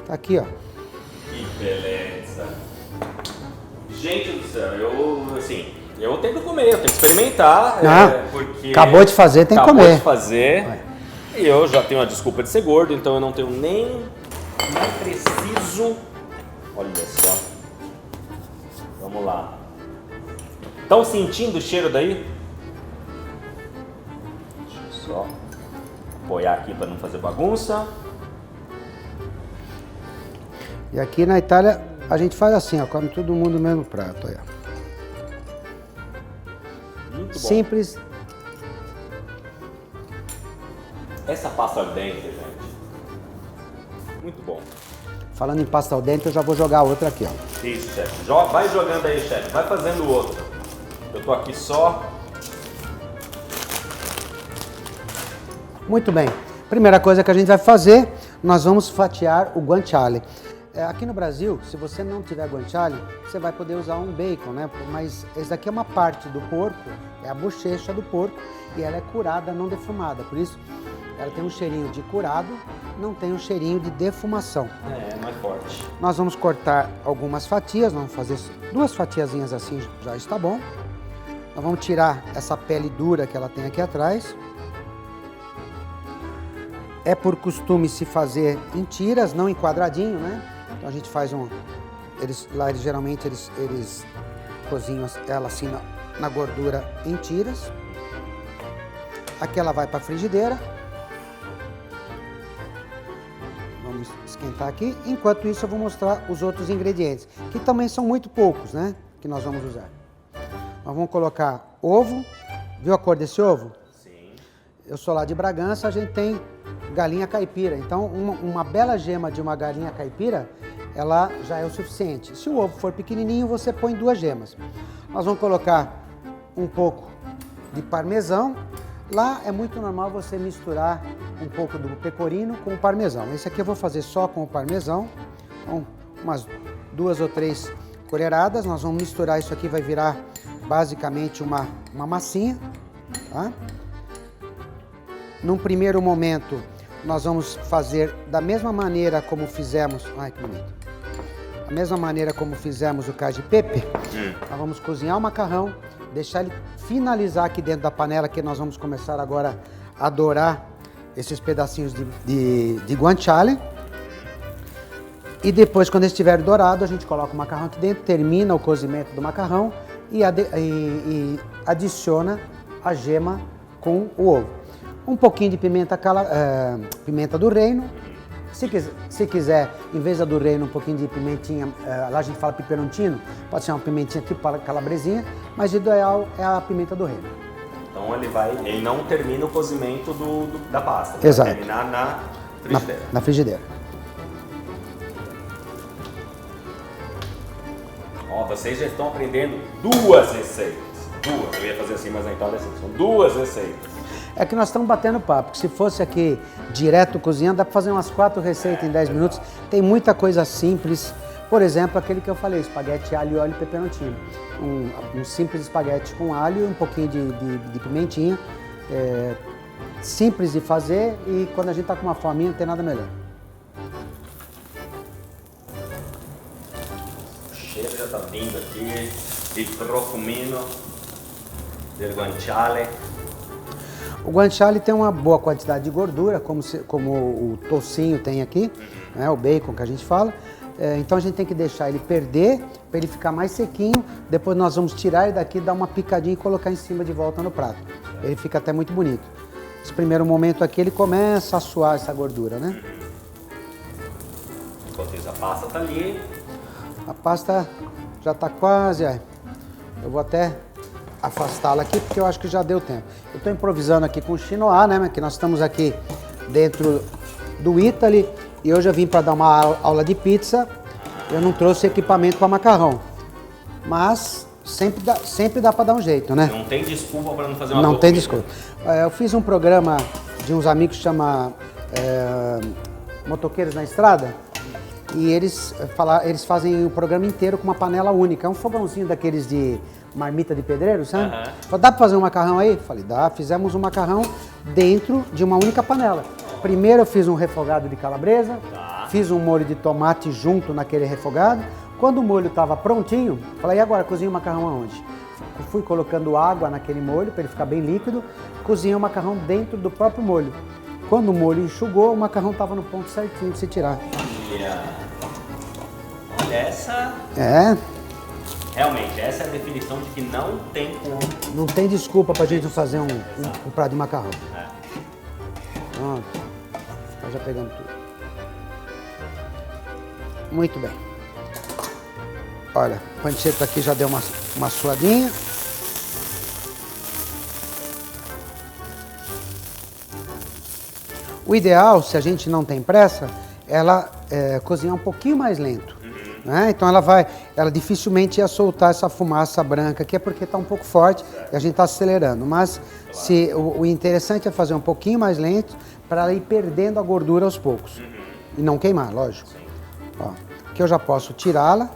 Tá aqui, ó. Que beleza. Gente do céu, eu tenho que comer, eu tenho que experimentar. Porque acabou de fazer, tem que comer. Acabou de fazer. E eu já tenho a desculpa de ser gordo, então eu não tenho nem preciso. Olha só. Vamos lá. Estão sentindo o cheiro daí? Deixa eu só apoiar aqui para não fazer bagunça. E aqui na Itália a gente faz assim, ó, come todo mundo no mesmo prato. Aí, ó. Muito bom. Simples. Essa pasta al dente, gente. Muito bom. Falando em pasta al dente, eu já vou jogar outra aqui, ó. Isso, chefe. Vai jogando aí, chefe. Vai fazendo outro. Eu tô aqui só. Muito bem. Primeira coisa que a gente vai fazer, nós vamos fatiar o guanciale. Aqui no Brasil, se você não tiver guanciale, você vai poder usar um bacon, né? Mas esse daqui é uma parte do porco, é a bochecha do porco e ela é curada, não defumada. Por isso, ela tem um cheirinho de curado, não tem um cheirinho de defumação. É mais forte. Nós vamos cortar algumas fatias, vamos fazer 2 fatiazinhas assim, já está bom. Nós vamos tirar essa pele dura que ela tem aqui atrás. É por costume se fazer em tiras, não em quadradinho, né? Então a gente faz eles geralmente eles cozinham ela assim na gordura em tiras. Aqui ela vai para a frigideira. Vamos esquentar aqui. Enquanto isso eu vou mostrar os outros ingredientes, que também são muito poucos, né? Que nós vamos usar. Nós vamos colocar ovo. Viu a cor desse ovo? Sim. Eu sou lá de Bragança, a gente tem galinha caipira. Então, uma bela gema de uma galinha caipira, ela já é o suficiente. Se o ovo for pequenininho, você põe 2 gemas. Nós vamos colocar um pouco de parmesão. Lá é muito normal você misturar um pouco do pecorino com o parmesão. Esse aqui eu vou fazer só com o parmesão. Então, umas 2 ou 3 colheradas. Nós vamos misturar isso aqui, vai virar basicamente uma massinha, tá? Num primeiro momento, nós vamos fazer da mesma maneira como fizemos... Ai, que bonito. Da mesma maneira como fizemos o cacio e pepe, nós vamos cozinhar o macarrão, deixar ele finalizar aqui dentro da panela, que nós vamos começar agora a dourar esses pedacinhos de guanciale. E depois, quando estiver dourado, a gente coloca o macarrão aqui dentro, termina o cozimento do macarrão e adiciona a gema com o ovo. Um pouquinho de pimenta do reino. Se quiser, em vez da do reino, um pouquinho de pimentinha, lá a gente fala peperoncino, pode ser uma pimentinha tipo calabresinha, mas o ideal é a pimenta do reino. Então ele não termina o cozimento da pasta. Exato. Vai terminar na frigideira. Na frigideira. Ó, vocês já estão aprendendo 2 receitas. 2. Eu ia fazer assim, mas na Itália assim, são 2 receitas. É que nós estamos batendo papo, porque se fosse aqui direto cozinhando, dá para fazer umas 4 receitas em 10 minutos. Tem muita coisa simples. Por exemplo, aquele que eu falei, espaguete alho, óleo e peperoncino. Um simples espaguete com alho e um pouquinho de pimentinha. Simples de fazer e quando a gente está com uma fominha não tem nada melhor. O cheiro já está vindo aqui, il profumino del guanciale. O guanciale tem uma boa quantidade de gordura, como o toucinho tem aqui, né, o bacon que a gente fala. Então a gente tem que deixar ele perder, para ele ficar mais sequinho. Depois nós vamos tirar ele daqui, dar uma picadinha e colocar em cima de volta no prato. Ele fica até muito bonito. Esse primeiro momento aqui ele começa a suar essa gordura, né? Enquanto isso, a pasta tá ali. A pasta já está quase... Eu vou até afastá-la aqui, porque eu acho que já deu tempo. Eu estou improvisando aqui com o Chinois, né? Que nós estamos aqui dentro do Italy e hoje eu vim para dar uma aula de pizza. Eu não trouxe equipamento para macarrão, mas sempre dá para dar um jeito, né? Não tem desculpa para não fazer uma Não boa tem comida. desculpa. Eu fiz um programa de uns amigos que chama Motoqueiros na Estrada e eles fazem o programa inteiro com uma panela única. É um fogãozinho daqueles de marmita de pedreiro, sabe? Falei, dá para fazer um macarrão aí? Falei, dá. Fizemos um macarrão dentro de uma única panela. Primeiro eu fiz um refogado de calabresa, fiz um molho de tomate junto naquele refogado. Quando o molho estava prontinho, falei, e agora, cozinho o macarrão aonde? Fui colocando água naquele molho para ele ficar bem líquido, cozinhei o macarrão dentro do próprio molho. Quando o molho enxugou, o macarrão estava no ponto certinho de se tirar. Olha, essa... Realmente, essa é a definição de que não tem como. Não tem desculpa pra gente fazer um prato de macarrão. Pronto. Tá já pegando tudo. Muito bem. Olha, o pancetta aqui já deu uma suadinha. O ideal, se a gente não tem pressa, ela cozinhar um pouquinho mais lento. Né? Então ela dificilmente ia soltar essa fumaça branca aqui, é porque está um pouco forte e a gente está acelerando. Mas o interessante é fazer um pouquinho mais lento para ela ir perdendo a gordura aos poucos. E não queimar, lógico. Ó, aqui eu já posso tirá-la.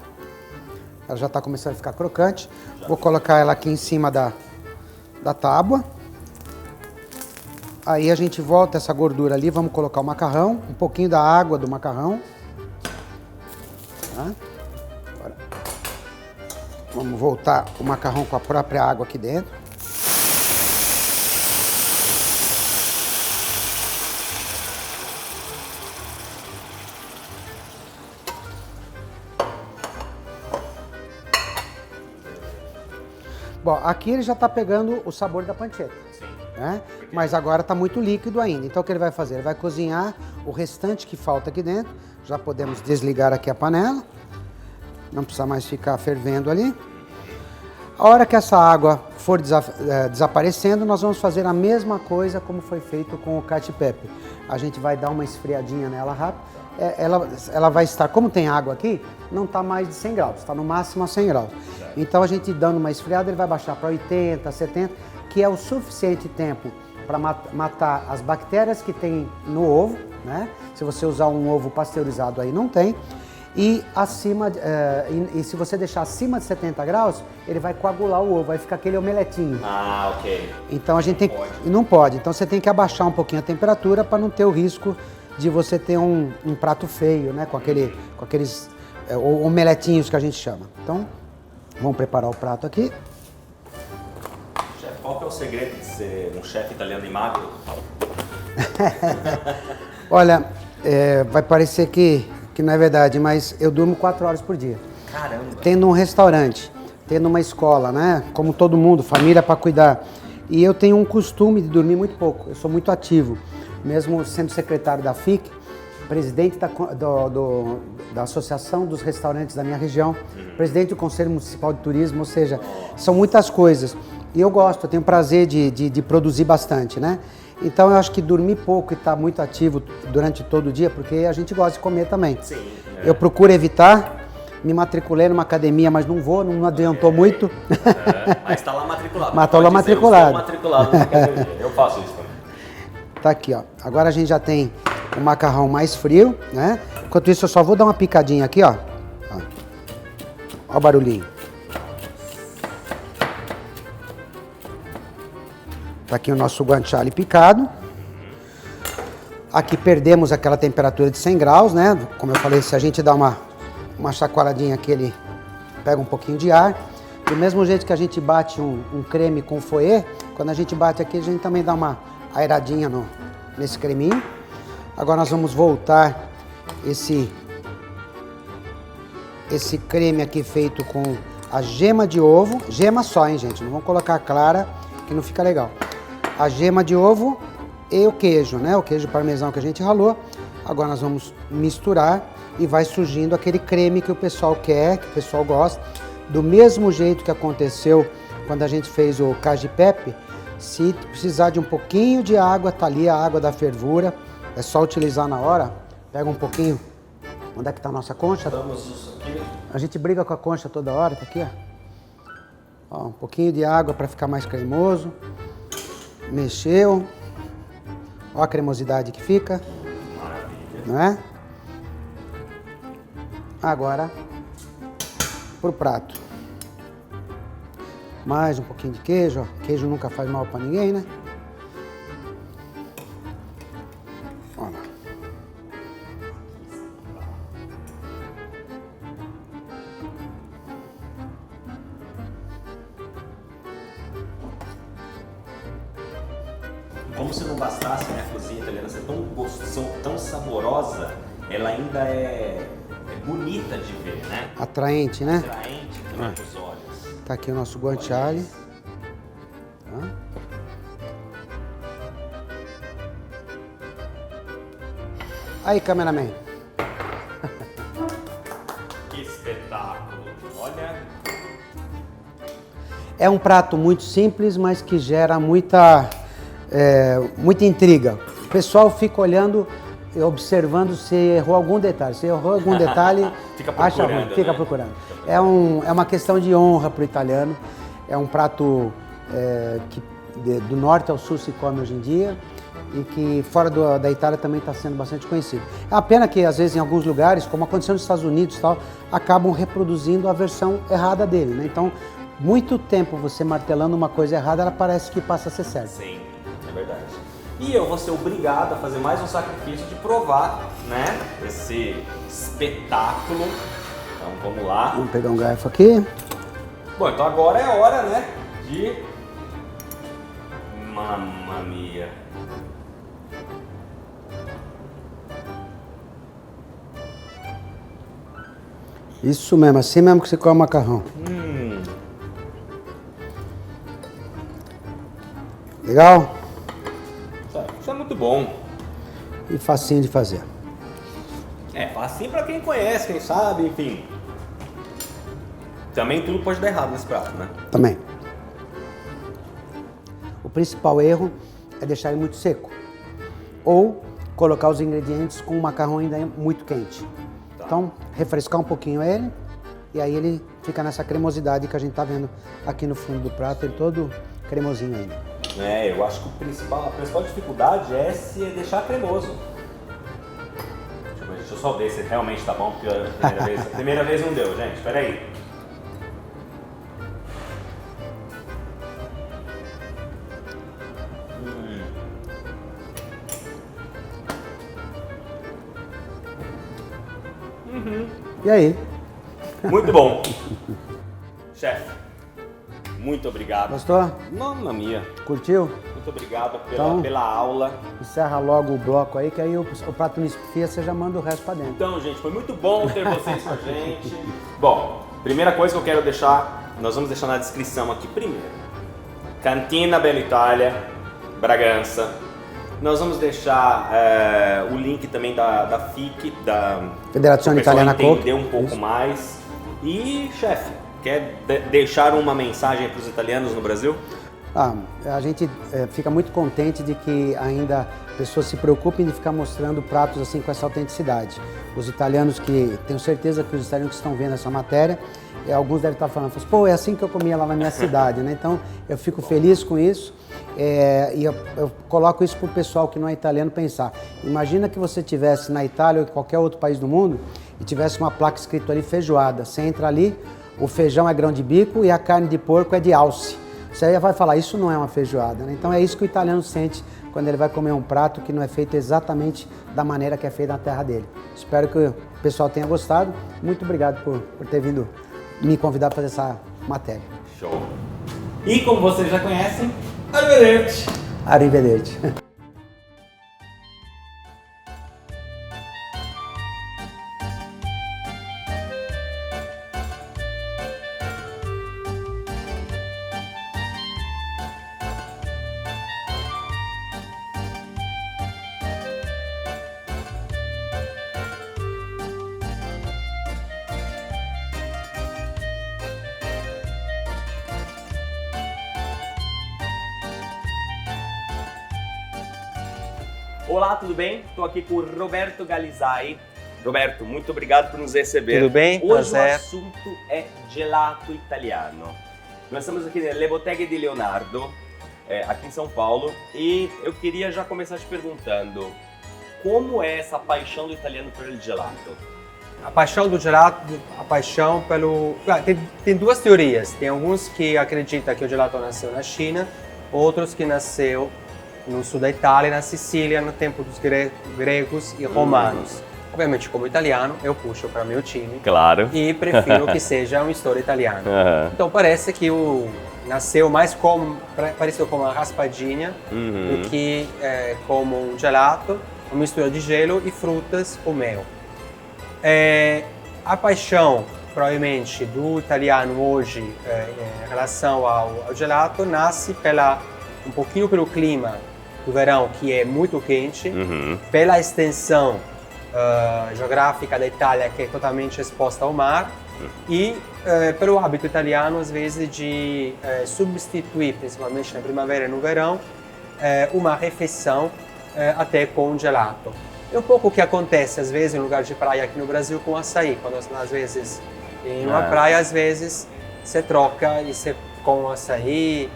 Ela já está começando a ficar crocante. Vou colocar ela aqui em cima da tábua. Aí a gente volta essa gordura ali, vamos colocar o macarrão, um pouquinho da água do macarrão. Tá? Agora, vamos voltar o macarrão com a própria água aqui dentro. Bom, aqui ele já está pegando o sabor da pancetta, né? Mas agora está muito líquido ainda. Então o que ele vai fazer? Ele vai cozinhar o restante que falta aqui dentro. Já podemos desligar aqui a panela. Não precisa mais ficar fervendo ali. A hora que essa água for desaparecendo, nós vamos fazer a mesma coisa como foi feito com o cacio e pepe. A gente vai dar uma esfriadinha nela rápido. Ela vai estar, como tem água aqui, não está mais de 100 graus, está no máximo a 100 graus. Então a gente dando uma esfriada, ele vai baixar para 80, 70, que é o suficiente tempo para matar as bactérias que tem no ovo, né? Se você usar um ovo pasteurizado aí não tem. E se você deixar acima de 70 graus, ele vai coagular o ovo, vai ficar aquele omeletinho. Ah, ok. Então a gente não pode. Então você tem que abaixar um pouquinho a temperatura para não ter o risco de você ter um prato feio, né? Com aqueles omeletinhos que a gente chama. Então, vamos preparar o prato aqui. Chefe, qual que é o segredo de ser um chefe italiano e magro? Olha, vai parecer que não é verdade, mas eu durmo 4 horas por dia. Caramba! Tendo um restaurante, tendo uma escola, né? Como todo mundo, família para cuidar. E eu tenho um costume de dormir muito pouco, eu sou muito ativo. Mesmo sendo secretário da FIC, presidente da Associação dos Restaurantes da minha região, presidente do Conselho Municipal de Turismo, ou seja, são muitas coisas. E eu gosto, eu tenho prazer de produzir bastante, né? Então eu acho que dormir pouco e estar muito ativo durante todo o dia, porque a gente gosta de comer também. Sim. Eu procuro evitar, me matriculei numa academia, mas não adiantou muito. Mas está lá matriculado. Mas estou lá matriculado. Estou matriculado na academia, eu faço isso também. Tá aqui, ó. Agora a gente já tem o macarrão mais frio, né? Enquanto isso eu só vou dar uma picadinha aqui, ó. Ó o barulhinho. Tá aqui o nosso guanciale picado. Aqui perdemos aquela temperatura de 100 graus, né? Como eu falei, se a gente dá uma chacoalhadinha aqui, ele pega um pouquinho de ar. Do mesmo jeito que a gente bate um creme com fouet, quando a gente bate aqui, a gente também dá uma airadinha nesse creminho. Agora nós vamos voltar esse creme aqui feito com a gema de ovo. Gema só, hein, gente? Não vamos colocar clara, que não fica legal. A gema de ovo e o queijo, né? O queijo parmesão que a gente ralou. Agora nós vamos misturar e vai surgindo aquele creme que o pessoal quer, que o pessoal gosta. Do mesmo jeito que aconteceu quando a gente fez o cacio e pepe. Se precisar de um pouquinho de água, tá ali a água da fervura. É só utilizar na hora. Pega um pouquinho. Onde é que tá a nossa concha? A gente briga com a concha toda hora, tá aqui, ó. Um pouquinho de água para ficar mais cremoso. Mexeu. Ó a cremosidade que fica. Maravilha. Não é? Agora, pro prato. Mais um pouquinho de queijo, ó. Queijo nunca faz mal para ninguém, né? Olha lá. como se não bastasse, né, a cozinha italiana ser tão saborosa, ela ainda é bonita de ver, né? Atraente, né? Atraente também pros olhos. Tá aqui o nosso guanciale. Tá? Aí, cameraman. Que espetáculo! Olha. É um prato muito simples, mas que gera muita intriga. O pessoal fica olhando, observando se errou algum detalhe. Se errou algum detalhe, fica acha procurando, ruim, fica né? procurando. É uma questão de honra para o italiano. É um prato que do norte ao sul se come hoje em dia e que fora da Itália também está sendo bastante conhecido. É a pena que às vezes em alguns lugares, como aconteceu nos Estados Unidos e tal, acabam reproduzindo a versão errada dele, né? Então, muito tempo você martelando uma coisa errada, ela parece que passa a ser certa. Sim, é verdade. E eu vou ser obrigado a fazer mais um sacrifício de provar, né, esse espetáculo. Então vamos lá. Vamos pegar um garfo aqui. Bom, então agora é hora, né, de... Mamma mia. Isso mesmo, assim mesmo que você come macarrão. Legal? Isso é muito bom. E facinho de fazer. É facinho pra quem conhece, quem sabe, enfim. Também tudo pode dar errado nesse prato, né? Também. O principal erro é deixar ele muito seco. Ou colocar os ingredientes com o macarrão ainda muito quente. Tá. Então, refrescar um pouquinho ele e aí ele fica nessa cremosidade que a gente tá vendo aqui no fundo do prato, ele todo cremosinho ainda. É, eu acho que a principal dificuldade é se deixar cremoso. Deixa eu só ver se realmente tá bom, porque a primeira vez não deu, gente. Espera aí. E aí? Muito bom. Chefe, muito obrigado. Gostou? Mamma mia. Curtiu? Muito obrigado Então- pela aula. Encerra logo o bloco aí, que aí o prato não esfria, você já manda o resto pra dentro. Então, gente, foi muito bom ter vocês com a gente. Bom, primeira coisa que eu quero deixar, nós vamos deixar na descrição aqui primeiro. Cantina Bella Italia, Bragança. Nós vamos deixar o link também da FIC, da Federazione pro pessoal Italiana entender Cook. um pouco mais. E, chefe, quer deixar uma mensagem para os italianos no Brasil? A gente fica muito contente de que ainda pessoas se preocupem de ficar mostrando pratos assim com essa autenticidade. Os italianos tenho certeza que os italianos que estão vendo essa matéria, alguns devem estar falando, pô, é assim que eu comia lá na minha cidade, né? Então eu fico feliz com isso e eu coloco isso para o pessoal que não é italiano pensar. Imagina que você estivesse na Itália ou em qualquer outro país do mundo e tivesse uma placa escrito ali feijoada. Você entra ali, o feijão é grão de bico e a carne de porco é de alce. Você aí vai falar, isso não é uma feijoada, né? Então é isso que o italiano sente quando ele vai comer um prato que não é feito exatamente da maneira que é feito na terra dele. Espero que o pessoal tenha gostado. Muito obrigado por ter vindo me convidar para fazer essa matéria. Show! E como vocês já conhecem, arrivederci! Arrivederci. Olá, tudo bem? Estou aqui com o Roberto Galizai. Roberto, muito obrigado por nos receber. Tudo bem? Hoje Prazer. o assunto é gelato italiano. Nós estamos aqui na Le Botteghe di Leonardo, aqui em São Paulo, e eu queria já começar te perguntando como é essa paixão do italiano pelo gelato? A paixão do gelato, a paixão pelo... Tem duas teorias. Tem alguns que acreditam que o gelato nasceu na China, outros que nasceu no sul da Itália, na Sicília, no tempo dos gregos e romanos. Ovviamente, como italiano, eu puxo para meu time. Claro. E prefiro que seja uma história italiana. Uhum. Então parece que nasceu mais parecido com uma raspadinha do que como um gelato, uma mistura de gelo e frutas com mel. A paixão, provavelmente, do italiano hoje em relação ao gelato nasce um pouquinho pelo clima do verão, que é muito quente, pela extensão geográfica da Itália, que é totalmente exposta ao mar, e pelo hábito italiano, às vezes, de substituir, principalmente na primavera e no verão, uma refeição até com um gelato. É um pouco o que acontece, às vezes, em lugar de praia aqui no Brasil com açaí, quando, às vezes, em uma praia, às vezes, você troca e você com açaí.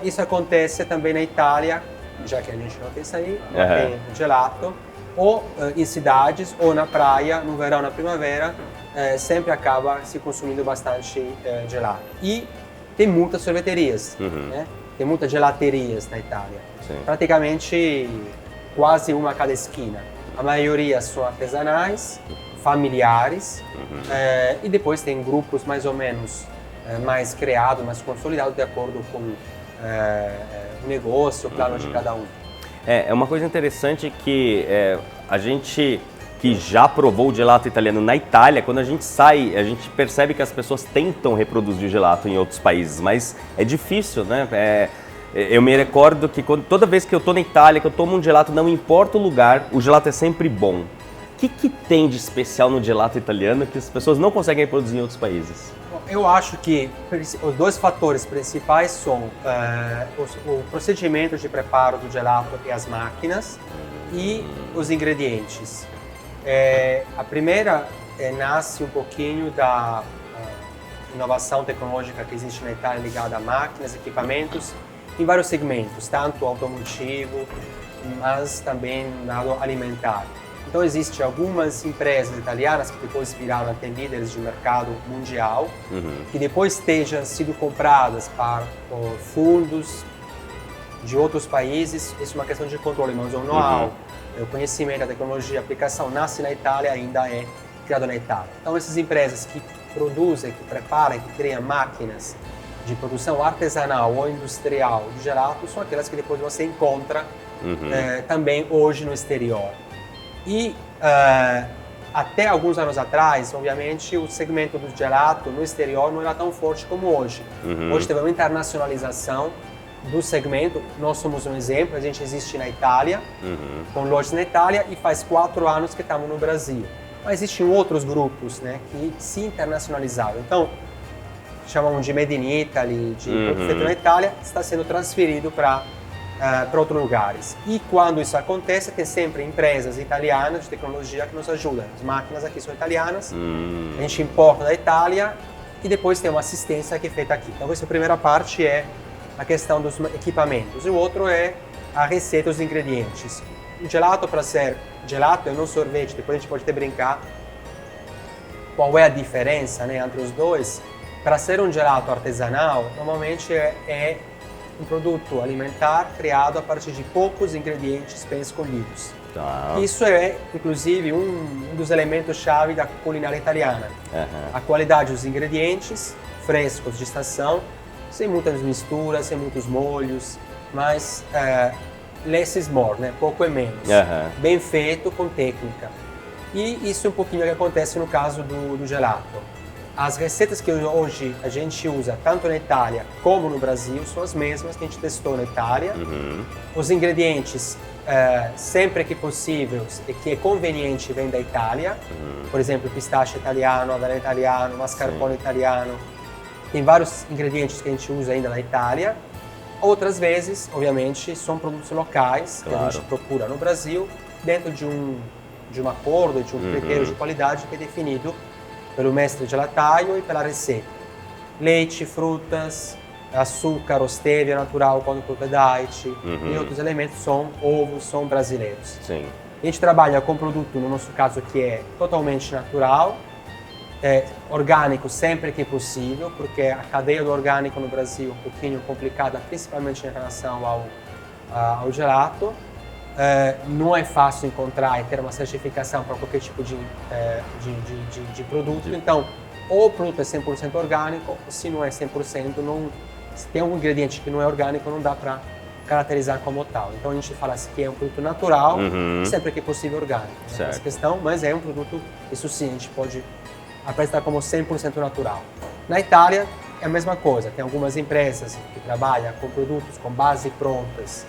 Isso acontece também na Itália, já que a gente não tem açaí, não tem gelato, ou em cidades, ou na praia, no verão, na primavera, sempre acaba se consumindo bastante gelato. E tem muitas sorveterias, né? Tem muitas gelaterias na Itália. Sim. Praticamente quase uma a cada esquina. A maioria são artesanais, familiares, e depois tem grupos mais ou menos mais criados, mais consolidados de acordo com o negócio, o plano de cada um. É uma coisa interessante que a gente que já provou o gelato italiano na Itália, quando a gente sai, a gente percebe que as pessoas tentam reproduzir o gelato em outros países, mas é difícil, né? Eu me recordo que toda vez que eu estou na Itália, que eu tomo um gelato, não importa o lugar, o gelato é sempre bom. O que tem de especial no gelato italiano que as pessoas não conseguem reproduzir em outros países? Eu acho que os dois fatores principais são o procedimento de preparo do gelato e as máquinas e os ingredientes. A primeira nasce um pouquinho da inovação tecnológica que existe na Itália ligada a máquinas, equipamentos, em vários segmentos, tanto automotivo, mas também no lado alimentar. Então existem algumas empresas italianas que depois viraram até líderes de mercado mundial, que depois tenham sido compradas por fundos de outros países. Isso é uma questão de controle, mas o know-how, o conhecimento, a tecnologia, a aplicação nasce na Itália e ainda é criado na Itália. Então essas empresas que produzem, que preparam, que criam máquinas de produção artesanal ou industrial de gelato são aquelas que depois você encontra também hoje no exterior. E até alguns anos atrás, obviamente, o segmento do gelato no exterior não era tão forte como hoje. Hoje teve uma internacionalização do segmento. Nós somos um exemplo, a gente existe na Itália, com lojas na Itália, e faz 4 anos que estamos no Brasil. Mas existem outros grupos, né, que se internacionalizaram. Então, chamam de Made in Italy, de produto feito na Itália, está sendo transferido para outros lugares. E quando isso acontece, tem sempre empresas italianas de tecnologia que nos ajudam. As máquinas aqui são italianas, a gente importa da Itália e depois tem uma assistência que é feita aqui. Então, essa primeira parte é a questão dos equipamentos. E o outro é a receita, os ingredientes. O gelato, para ser gelato e não sorvete, depois a gente pode até brincar qual é a diferença, né, entre os dois. Para ser um gelato artesanal, normalmente é um produto alimentar criado a partir de poucos ingredientes bem escolhidos. Tá. Isso é, inclusive, um dos elementos-chave da culinária italiana. A qualidade dos ingredientes, frescos de estação, sem muitas misturas, sem muitos molhos, mas less is more, né? Pouco é menos. Bem feito, com técnica. E isso é um pouquinho o que acontece no caso do gelato. As receitas que hoje a gente usa, tanto na Itália como no Brasil, são as mesmas que a gente testou na Itália. Os ingredientes, sempre que possível e que é conveniente, vêm da Itália. Por exemplo, pistache italiano, avelã italiano, mascarpone italiano. Tem vários ingredientes que a gente usa ainda na Itália. Outras vezes, obviamente, são produtos locais que a gente procura no Brasil, dentro de um acordo, de um critério de qualidade que é definido pelo mestre gelataio e pela receita. Leite, frutas, açúcar, stevia natural, quando fruta diet e outros elementos são ovos, são brasileiros. Sim. A gente trabalha com produto, no nosso caso, que é totalmente natural, orgânico sempre que possível, porque a cadeia do orgânico no Brasil é um pouquinho complicada, principalmente em relação ao gelato. não é fácil encontrar e ter uma certificação para qualquer tipo de produto. Então, ou o produto é 100% orgânico, ou se não é 100%, se tem algum ingrediente que não é orgânico, não dá para caracterizar como tal. Então a gente fala assim que é um produto natural, sempre que possível orgânico. Essa questão, mas é um produto, isso sim, a gente pode apresentar como 100% natural. Na Itália é a mesma coisa, tem algumas empresas que trabalham com produtos com base prontas,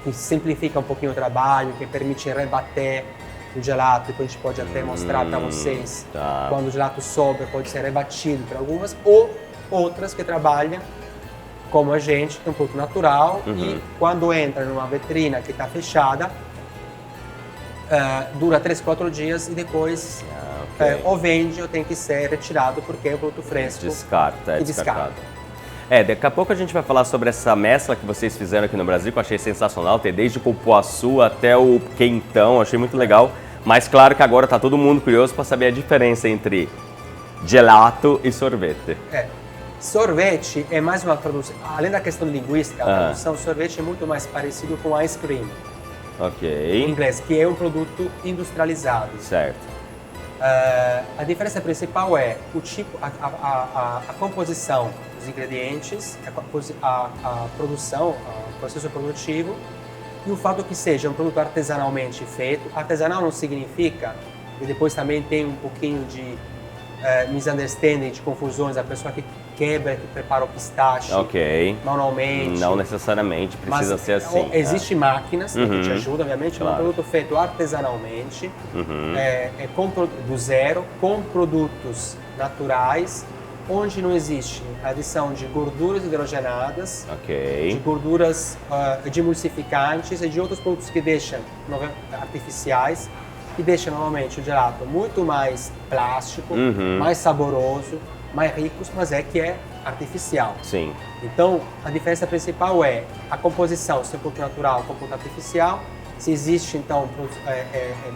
que simplifica um pouquinho o trabalho, que permite rebater o gelato, depois a gente pode até mostrar para vocês quando o gelato sobra, pode ser rebatido para algumas, ou outras que trabalham como a gente, que é um produto natural, e quando entra numa vitrina que está fechada, dura 3, 4 dias e depois ou vende ou tem que ser retirado porque é um produto fresco. Descarta. Daqui a pouco a gente vai falar sobre essa mescla que vocês fizeram aqui no Brasil, que eu achei sensacional, ter desde o cupuaçu até o quentão, achei muito legal. Mas claro que agora está todo mundo curioso para saber a diferença entre gelato e sorvete. Sorvete é mais uma tradução, além da questão linguística, a tradução sorvete é muito mais parecido com ice cream. Em inglês, que é um produto industrializado. Certo. A diferença principal é o tipo, a composição dos ingredientes, a produção, o processo produtivo e o fato que seja um produto artesanalmente feito. Artesanal não significa, e depois também tem um pouquinho de misunderstanding, de confusões, a pessoa que quebra, que prepara o pistache manualmente. Não necessariamente precisa ser assim. Existem máquinas que te ajudam, obviamente, claro. É um produto feito artesanalmente, do zero, com produtos naturais, onde não existe adição de gorduras hidrogenadas, de gorduras de emulsificantes e de outros produtos que deixam artificiais, que deixam normalmente o gelato muito mais plástico, mais saboroso, mais ricos, mas que é artificial. Sim. Então, a diferença principal é a composição, se é um produto natural ou um produto artificial, se existe, então,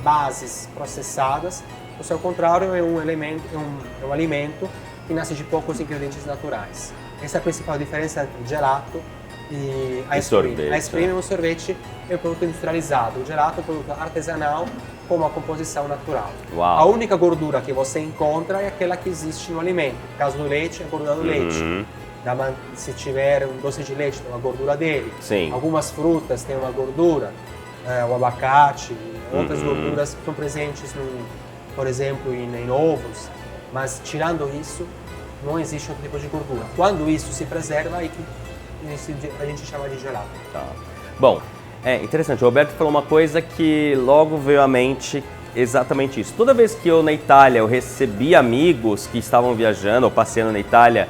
bases processadas, ou se ao contrário, é um alimento que nasce de poucos ingredientes naturais. Essa é a principal diferença entre gelato e ice cream. Ice cream é um sorvete, é um produto industrializado. O gelato é um produto artesanal com uma composição natural. Uau. A única gordura que você encontra é aquela que existe no alimento. No caso do leite, é a gordura do leite. Se tiver um doce de leite, tem uma gordura dele. Sim. Algumas frutas têm uma gordura, o abacate, outras gorduras que estão presentes, por exemplo, em ovos. Mas tirando isso, não existe outro tipo de gordura. Quando isso se preserva, aí que a gente chama de gelato. Bom, interessante. O Roberto falou uma coisa que logo veio à mente, exatamente isso. Toda vez que eu na Itália eu recebi amigos que estavam viajando ou passeando na Itália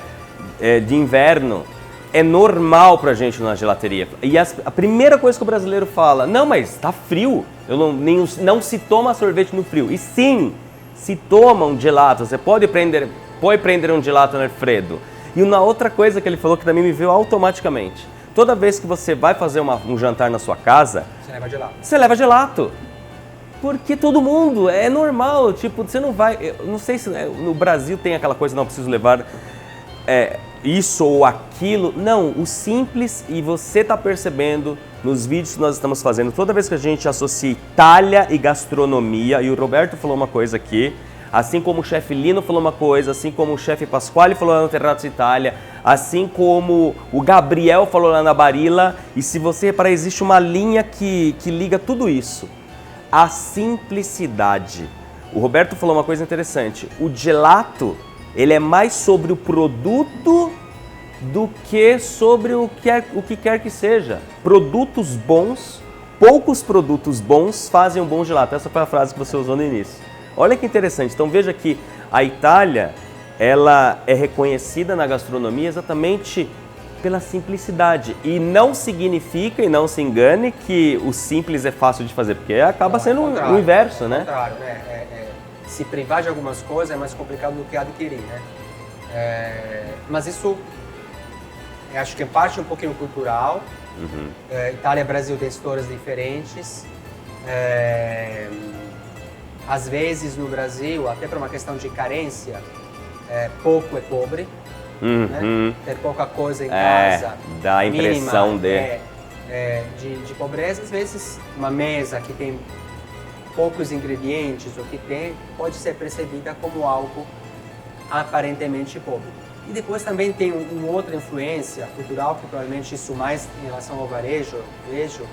de inverno, é normal pra gente ir na gelateria. E a primeira coisa que o brasileiro fala, não, mas tá frio, não se toma sorvete no frio. E sim, se toma um gelato, você pode prender um gelato no freddo. E uma outra coisa que ele falou que também me veio automaticamente. Toda vez que você vai fazer um jantar na sua casa, você leva gelato. Porque todo mundo, é normal, tipo, você não vai... Eu não sei se no Brasil tem aquela coisa, não preciso levar isso ou aquilo. Não, o simples, e você está percebendo nos vídeos que nós estamos fazendo, toda vez que a gente associa Itália e gastronomia, e o Roberto falou uma coisa aqui, assim como o chefe Lino falou uma coisa, assim como o chefe Pasquale falou lá no Terrazzo Itália, assim como o Gabriel falou lá na Barilla, e se você reparar, existe uma linha que liga tudo isso. A simplicidade. O Roberto falou uma coisa interessante, o gelato, ele é mais sobre o produto do que sobre o que quer que seja. Produtos bons, poucos produtos bons fazem um bom gelato. Essa foi a frase que você usou no início. Olha que interessante. Então veja que a Itália, ela é reconhecida na gastronomia exatamente pela simplicidade. E não significa, e não se engane, que o simples é fácil de fazer, porque acaba sendo o inverso, né? Contrário, né? Se privar de algumas coisas é mais complicado do que adquirir, né? Mas isso, acho que é parte um pouquinho cultural. Itália e Brasil têm histórias diferentes. Às vezes no Brasil, até por uma questão de carência, pouco é pobre. Né? Ter pouca coisa em casa, dá a impressão mínima, de pobreza, às vezes uma mesa que tem poucos ingredientes, ou que tem, pode ser percebida como algo aparentemente pobre. E depois também tem uma outra influência cultural, que provavelmente isso mais em relação ao varejo, vejo,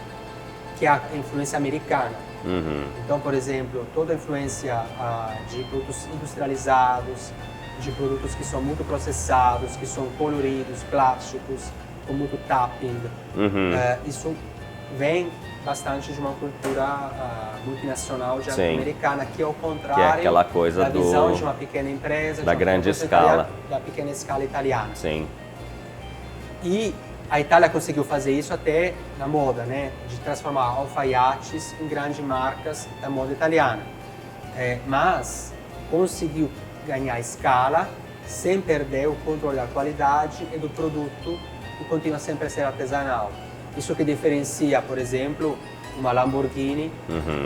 que é a influência americana. Então, por exemplo, toda a influência de produtos industrializados, de produtos que são muito processados, que são coloridos, plásticos, com muito tapping, isso vem bastante de uma cultura multinacional americana, que é o contrário que é aquela coisa da visão de uma pequena empresa, da grande escala, da pequena escala italiana. Sim. E a Itália conseguiu fazer isso até na moda, né? De transformar alfaiates em grandes marcas da moda italiana. Mas conseguiu ganhar escala sem perder o controle da qualidade e do produto, que continua sempre a ser artesanal. Isso que diferencia, por exemplo, uma Lamborghini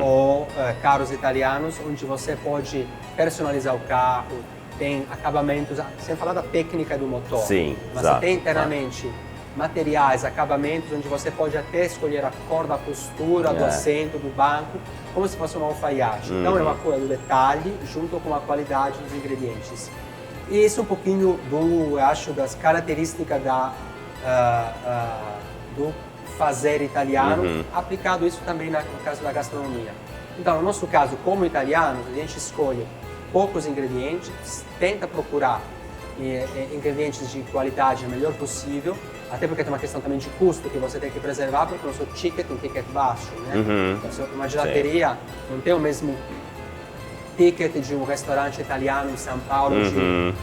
ou carros italianos, onde você pode personalizar o carro, tem acabamentos, sem falar da técnica do motor, mas você tem internamente materiais, acabamentos, onde você pode até escolher a cor da postura, do assento, do banco, como se fosse um alfaiate. Então é uma coisa do detalhe junto com a qualidade dos ingredientes. E isso é um pouquinho eu acho, das características do fazer italiano, aplicado isso também no caso da gastronomia. Então, no nosso caso, como italianos, a gente escolhe poucos ingredientes, tenta procurar ingredientes de qualidade o melhor possível, até porque tem uma questão também de custo que você tem que preservar, porque o nosso ticket é um ticket baixo, né? Então, uma gelateria não tem o mesmo ticket de um restaurante italiano em São Paulo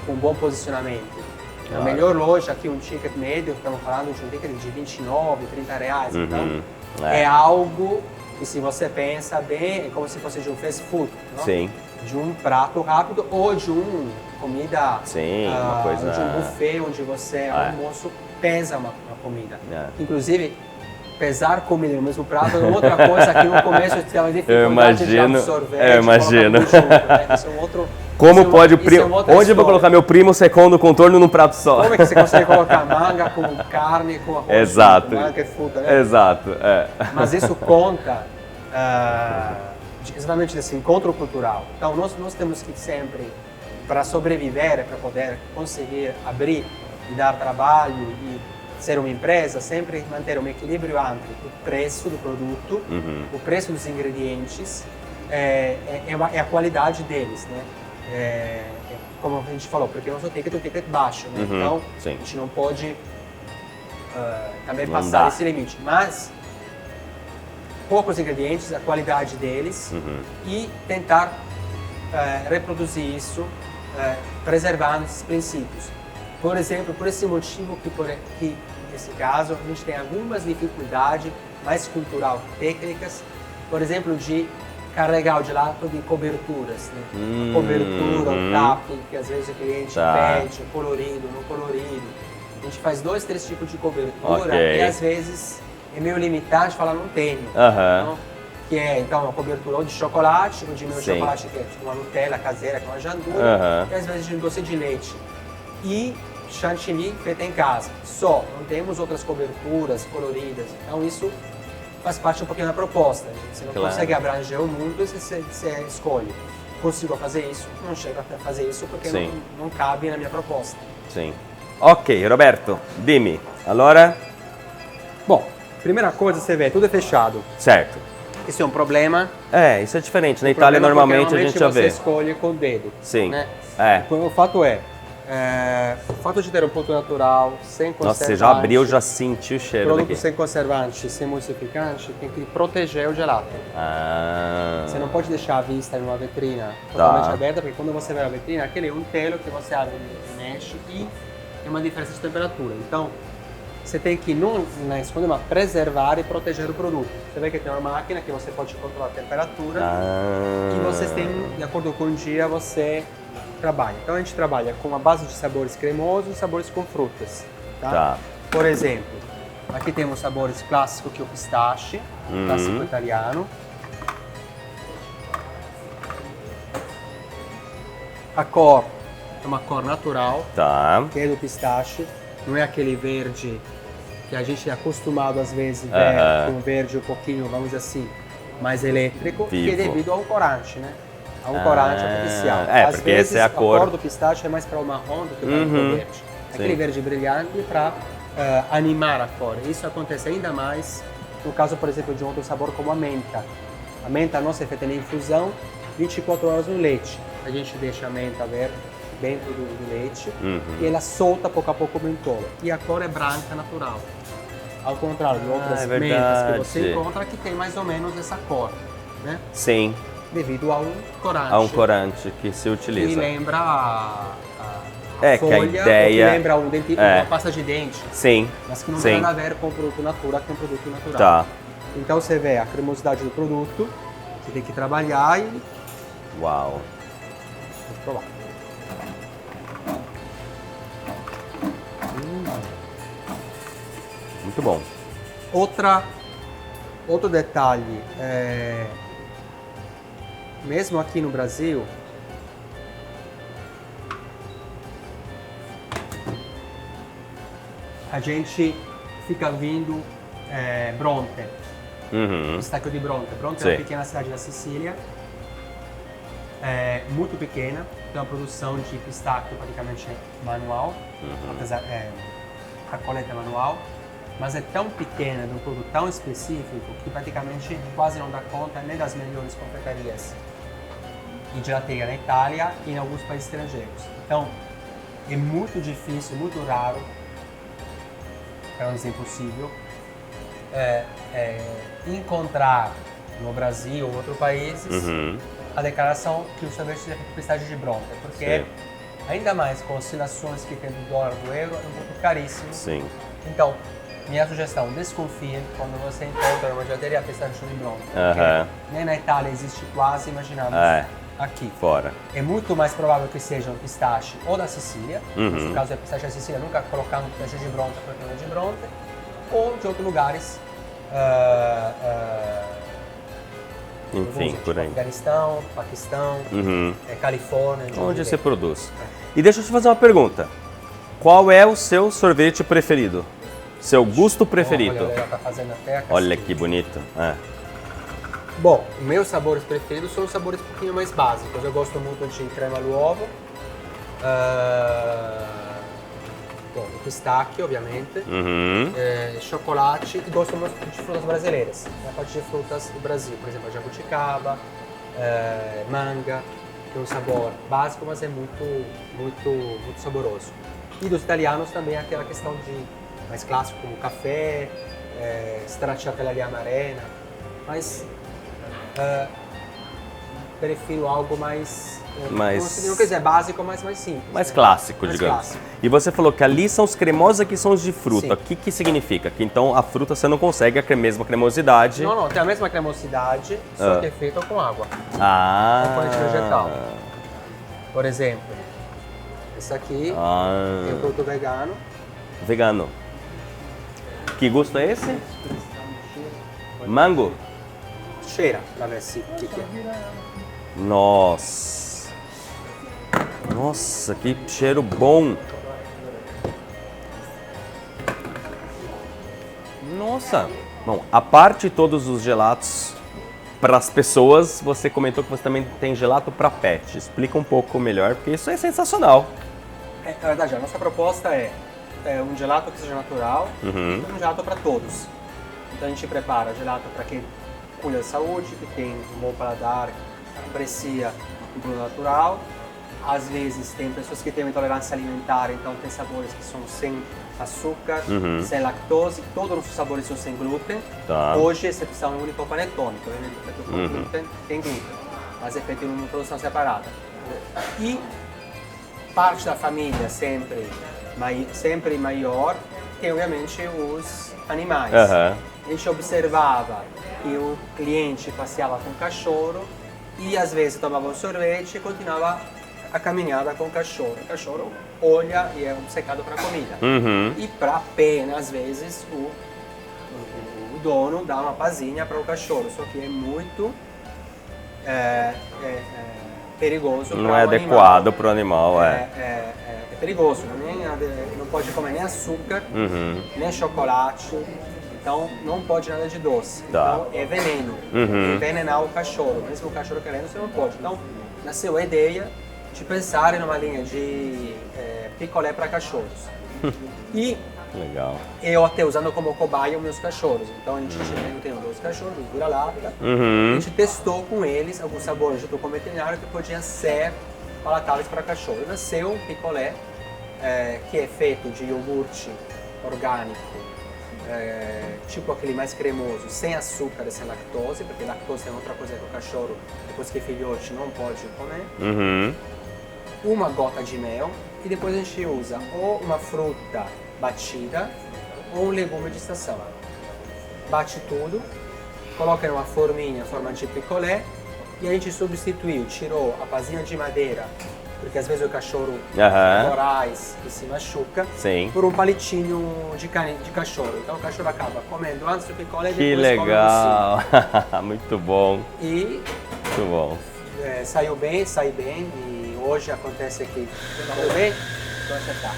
com um bom posicionamento. A melhor loja aqui, um ticket médio, estamos falando de um ticket de 29, 30 reais. Então, é algo que, se você pensa bem, é como se fosse de um fast food, não? Sim. De um prato rápido ou de uma comida, uma coisa... de um buffet onde você, almoço, pesa uma comida. Inclusive, pesar comida no mesmo prato é outra coisa que no começo eu tinha dificuldade de absorver. Eu imagino. Junto, né? Isso é um outro... Como pode o primo... Onde eu vou colocar meu primo segundo contorno num prato só? Como é que você consegue colocar manga com carne, com arroz? Exato. Manga e fruta, né? Exato. Mas isso conta exatamente desse encontro cultural. Então, nós temos que sempre, para sobreviver, para poder conseguir abrir e dar trabalho e ser uma empresa, sempre manter um equilíbrio entre o preço do produto, o preço dos ingredientes, a qualidade deles, né? Como a gente falou, porque o nosso ticket é um ticket baixo, né? Então a gente não pode também passar esse limite, mas poucos ingredientes, a qualidade deles e tentar reproduzir isso, preservando esses princípios. Por exemplo, por esse motivo que nesse caso a gente tem algumas dificuldades mais cultural, técnicas, por exemplo, de carregar o gelato de coberturas, né? A cobertura, o tapping, que às vezes o cliente pede, colorido, não colorido. A gente faz 2, 3 tipos de cobertura e às vezes é meio limitado de falar não tenho. Então, que é então uma cobertura ou de chocolate, ou de meu chocolate que é tipo uma Nutella caseira, que é uma jandura, e às vezes de doce de leite. E chantilly feita em casa. Só, não temos outras coberturas coloridas. Então isso faz parte um pouquinho da proposta. Você não consegue abranger o mundo, você escolhe. Consigo fazer isso? Não chego a fazer isso porque não cabe na minha proposta. Sim. Ok, Roberto, dimmi. Allora? Bom, primeira coisa, você vê, tudo é fechado. Certo. Isso é um problema. Isso é diferente. Na Itália, normalmente a gente já vê. Você escolhe com o dedo. Sim. Né? O fato o fato de ter um ponto natural, sem conservante... Nossa, você já abriu, já senti o cheiro produto daqui. sem conservante, sem emulsificante, tem que proteger o gelato. Você não pode deixar a vista em uma vitrina totalmente aberta, porque quando você vai à vitrina, aquele é um telo que você abre e mexe e tem uma diferença de temperatura. Então, você tem que, na escolha, preservar e proteger o produto. Você vê que tem uma máquina que você pode controlar a temperatura e você tem, de acordo com o dia, você trabalha. Então a gente trabalha com uma base de sabores cremosos e sabores com frutas. Por exemplo, aqui temos sabores clássicos, que é o pistache, clássico italiano. A cor é uma cor natural, que é do pistache, não é aquele verde que a gente é acostumado às vezes ver com verde um pouquinho, vamos dizer assim, mais elétrico, que é devido ao corante, né? A um corante artificial. Às porque vezes essa é a cor do pistache é mais para o marrom do que para o verde. Aquele verde brilhante para animar a cor. Isso acontece ainda mais no caso, por exemplo, de um outro sabor como a menta. A menta nossa é feita na infusão 24 horas no leite. A gente deixa a menta verde dentro do leite e ela solta pouco a pouco o mentolo. E a cor é branca natural. Ao contrário de outras mentas que você encontra que tem mais ou menos essa cor, né? Sim. Devido a um corante. A um corante que se utiliza. Que lembra a que folha, a ideia... que lembra uma pasta de dente. Sim. Mas que não tem nada a ver com o produto natural, com o produto natural. Tá. Então você vê a cremosidade do produto, você tem que trabalhar e... Uau. Vamos provar. Muito bom. Outro detalhe, mesmo aqui no Brasil, a gente fica vindo Bronte, pistacchio di Bronte. Bronte é uma pequena cidade da Sicília, muito pequena, tem uma produção de pistacchio praticamente manual, apesar a coleta é manual, mas é tão pequena, de um produto tão específico, que praticamente quase não dá conta nem das melhores confeitarias e gelateria na Itália e em alguns países estrangeiros. Então, é muito difícil, muito raro, para não dizer impossível, encontrar no Brasil ou outros países a declaração que o sorvete é feito com pistache de Bronte, porque ainda mais com oscilações que tem do dólar, do euro, é um pouco caríssimo. Sim. Então, minha sugestão, desconfie quando você encontra uma gelateria a pistache de Bronte. Nem na Itália existe quase, imaginamos, aqui. Fora. É muito mais provável que seja um pistache ou da Sicília, no caso é pistache da Sicília, nunca colocamos pistache de Bronte para proteína de Bronte, ou de outros lugares, enfim, por aí. Afeganistão, Paquistão, Califórnia. Onde você produz. E deixa eu te fazer uma pergunta. Qual é o seu sorvete preferido? Seu gosto preferido? Olha, ela tá fazendo até a Olha que bonito. Bom, meus sabores preferidos são os sabores um pouquinho mais básicos. Eu gosto muito de crema ao ovo, bom, pistacchio, obviamente, chocolate, e gosto muito de frutas brasileiras. A parte de frutas do Brasil, por exemplo, a jabuticaba, manga, tem um sabor básico, mas é muito saboroso. E dos italianos também aquela questão de mais clássico, como café, stracciatella di amarena, mas prefiro algo mais, não quer dizer básico, mas mais simples. Mais clássico, digamos. Clássico. E você falou que ali são os cremosos, aqui são os de fruta. O que significa? Que então a fruta você não consegue a mesma cremosidade? Não, tem a mesma cremosidade, só que é feita com água. Componente vegetal. Por exemplo, esse aqui é um produto vegano. Vegano. Que gosto é esse? Mango? Cheira, pra ver se o que é. Nossa! Nossa, que cheiro bom! Nossa! Bom, a parte de todos os gelatos para as pessoas, você comentou que você também tem gelato para pet. Explica um pouco melhor, porque isso é sensacional. Na verdade, a nossa proposta é um gelato que seja natural e um gelato para todos. Então a gente prepara gelato para quem cuida da saúde, que tem um bom paladar, que aprecia o produto natural. Às vezes tem pessoas que têm intolerância alimentar, então tem sabores que são sem açúcar, sem lactose, todos os nossos sabores são sem glúten. Hoje, exceção é única o panetone, que é feito com glúten, tem glúten, mas é feito em uma produção separada. E parte da família sempre maior tem obviamente os animais. A gente observava que o cliente passeava com o cachorro e às vezes tomava um sorvete e continuava a caminhada com o cachorro. O cachorro olha e é obcecado para a comida. E para pena, às vezes, o dono dá uma pazinha para o cachorro, só que é muito perigoso. Não é adequado para o animal, É perigoso, não pode comer nem açúcar, nem chocolate, então não pode nada de doce. Tá. Então é veneno, envenenar o cachorro, mesmo o cachorro querendo, você não pode. Então nasceu a ideia de pensar em uma linha de picolé para cachorros. E legal. eu até usando como cobaia os meus cachorros. Então a gente tem 2 cachorros, vira-lata. A gente testou com eles alguns sabores junto com o veterinário que podiam ser palatáveis para cachorro. Nasceu um picolé que é feito de iogurte orgânico, tipo aquele mais cremoso, sem açúcar e sem lactose, porque lactose é outra coisa que o cachorro, depois que é filhote, não pode comer. Uma gota de mel e depois a gente usa ou uma fruta batida ou um legume de estação. Bate tudo, coloca em uma forminha em forma de picolé e a gente substituiu, tirou a pazinha de madeira, porque às vezes o cachorro morais e se machuca, por um palitinho de carne de cachorro. Então o cachorro acaba comendo antes do picolé e depois come legal! Muito bom! E muito bom! Saiu bem, sai bem e hoje acontece que saiu bem, então acertar.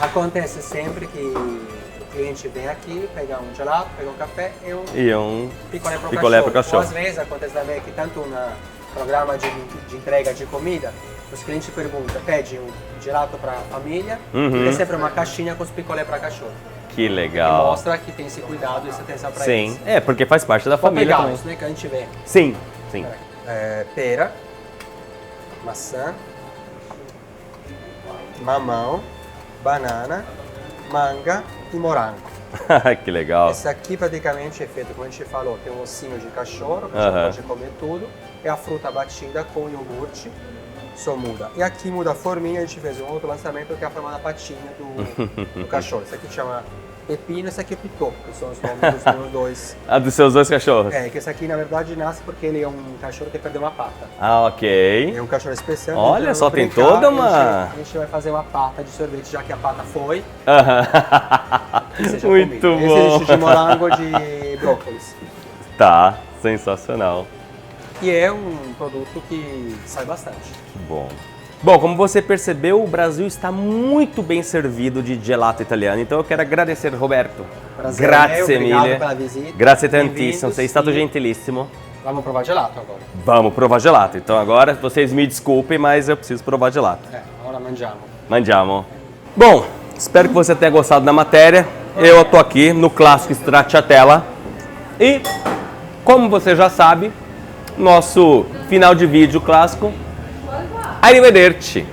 Acontece sempre que o cliente vem aqui, pega um gelato, pega um café e um picolé para o cachorro. Ou às vezes acontece também que tanto no programa de entrega de comida, os clientes perguntam, pede um gelato para a família e é sempre uma caixinha com os picolé para cachorro. Que legal. E mostra que tem esse cuidado e essa atenção para eles. Sim, porque faz parte da família também. Né, que a gente vê. Sim. Pera, maçã, mamão, banana, manga e morango. Que legal. Esse aqui praticamente é feito, como a gente falou, tem um ossinho de cachorro, que você pode comer tudo. É a fruta batida com iogurte, só muda. E aqui muda a forminha, a gente fez um outro lançamento que é a forma da patinha do cachorro. Esse aqui chama Pepino, esse aqui é Pitô, que são os nomes dos meus 2. Dos seus 2 cachorros? Que esse aqui na verdade nasce porque ele é um cachorro que perdeu uma pata. Ok. É um cachorro especial. Olha só, tem toda uma... A gente vai fazer uma pata de sorvete, já que a pata foi. Muito bom. Esse é de morango de brócolis. Tá, sensacional. E é um produto que sai bastante. Que bom. Bom, como você percebeu, o Brasil está muito bem servido de gelato italiano. Então eu quero agradecer, Roberto. Prazer, Grazie obrigado mille. pela visita. Grazie tantissimo, sei stato gentilissimo. Vamos provar gelato agora. Vamos provar gelato. Então agora, vocês me desculpem, mas eu preciso provar gelato. Agora mangiamo. Mangiamo. Bom, espero que você tenha gostado da matéria. Eu tô aqui no clássico Stracciatella. E, como você já sabe, nosso final de vídeo clássico. Arrivederci!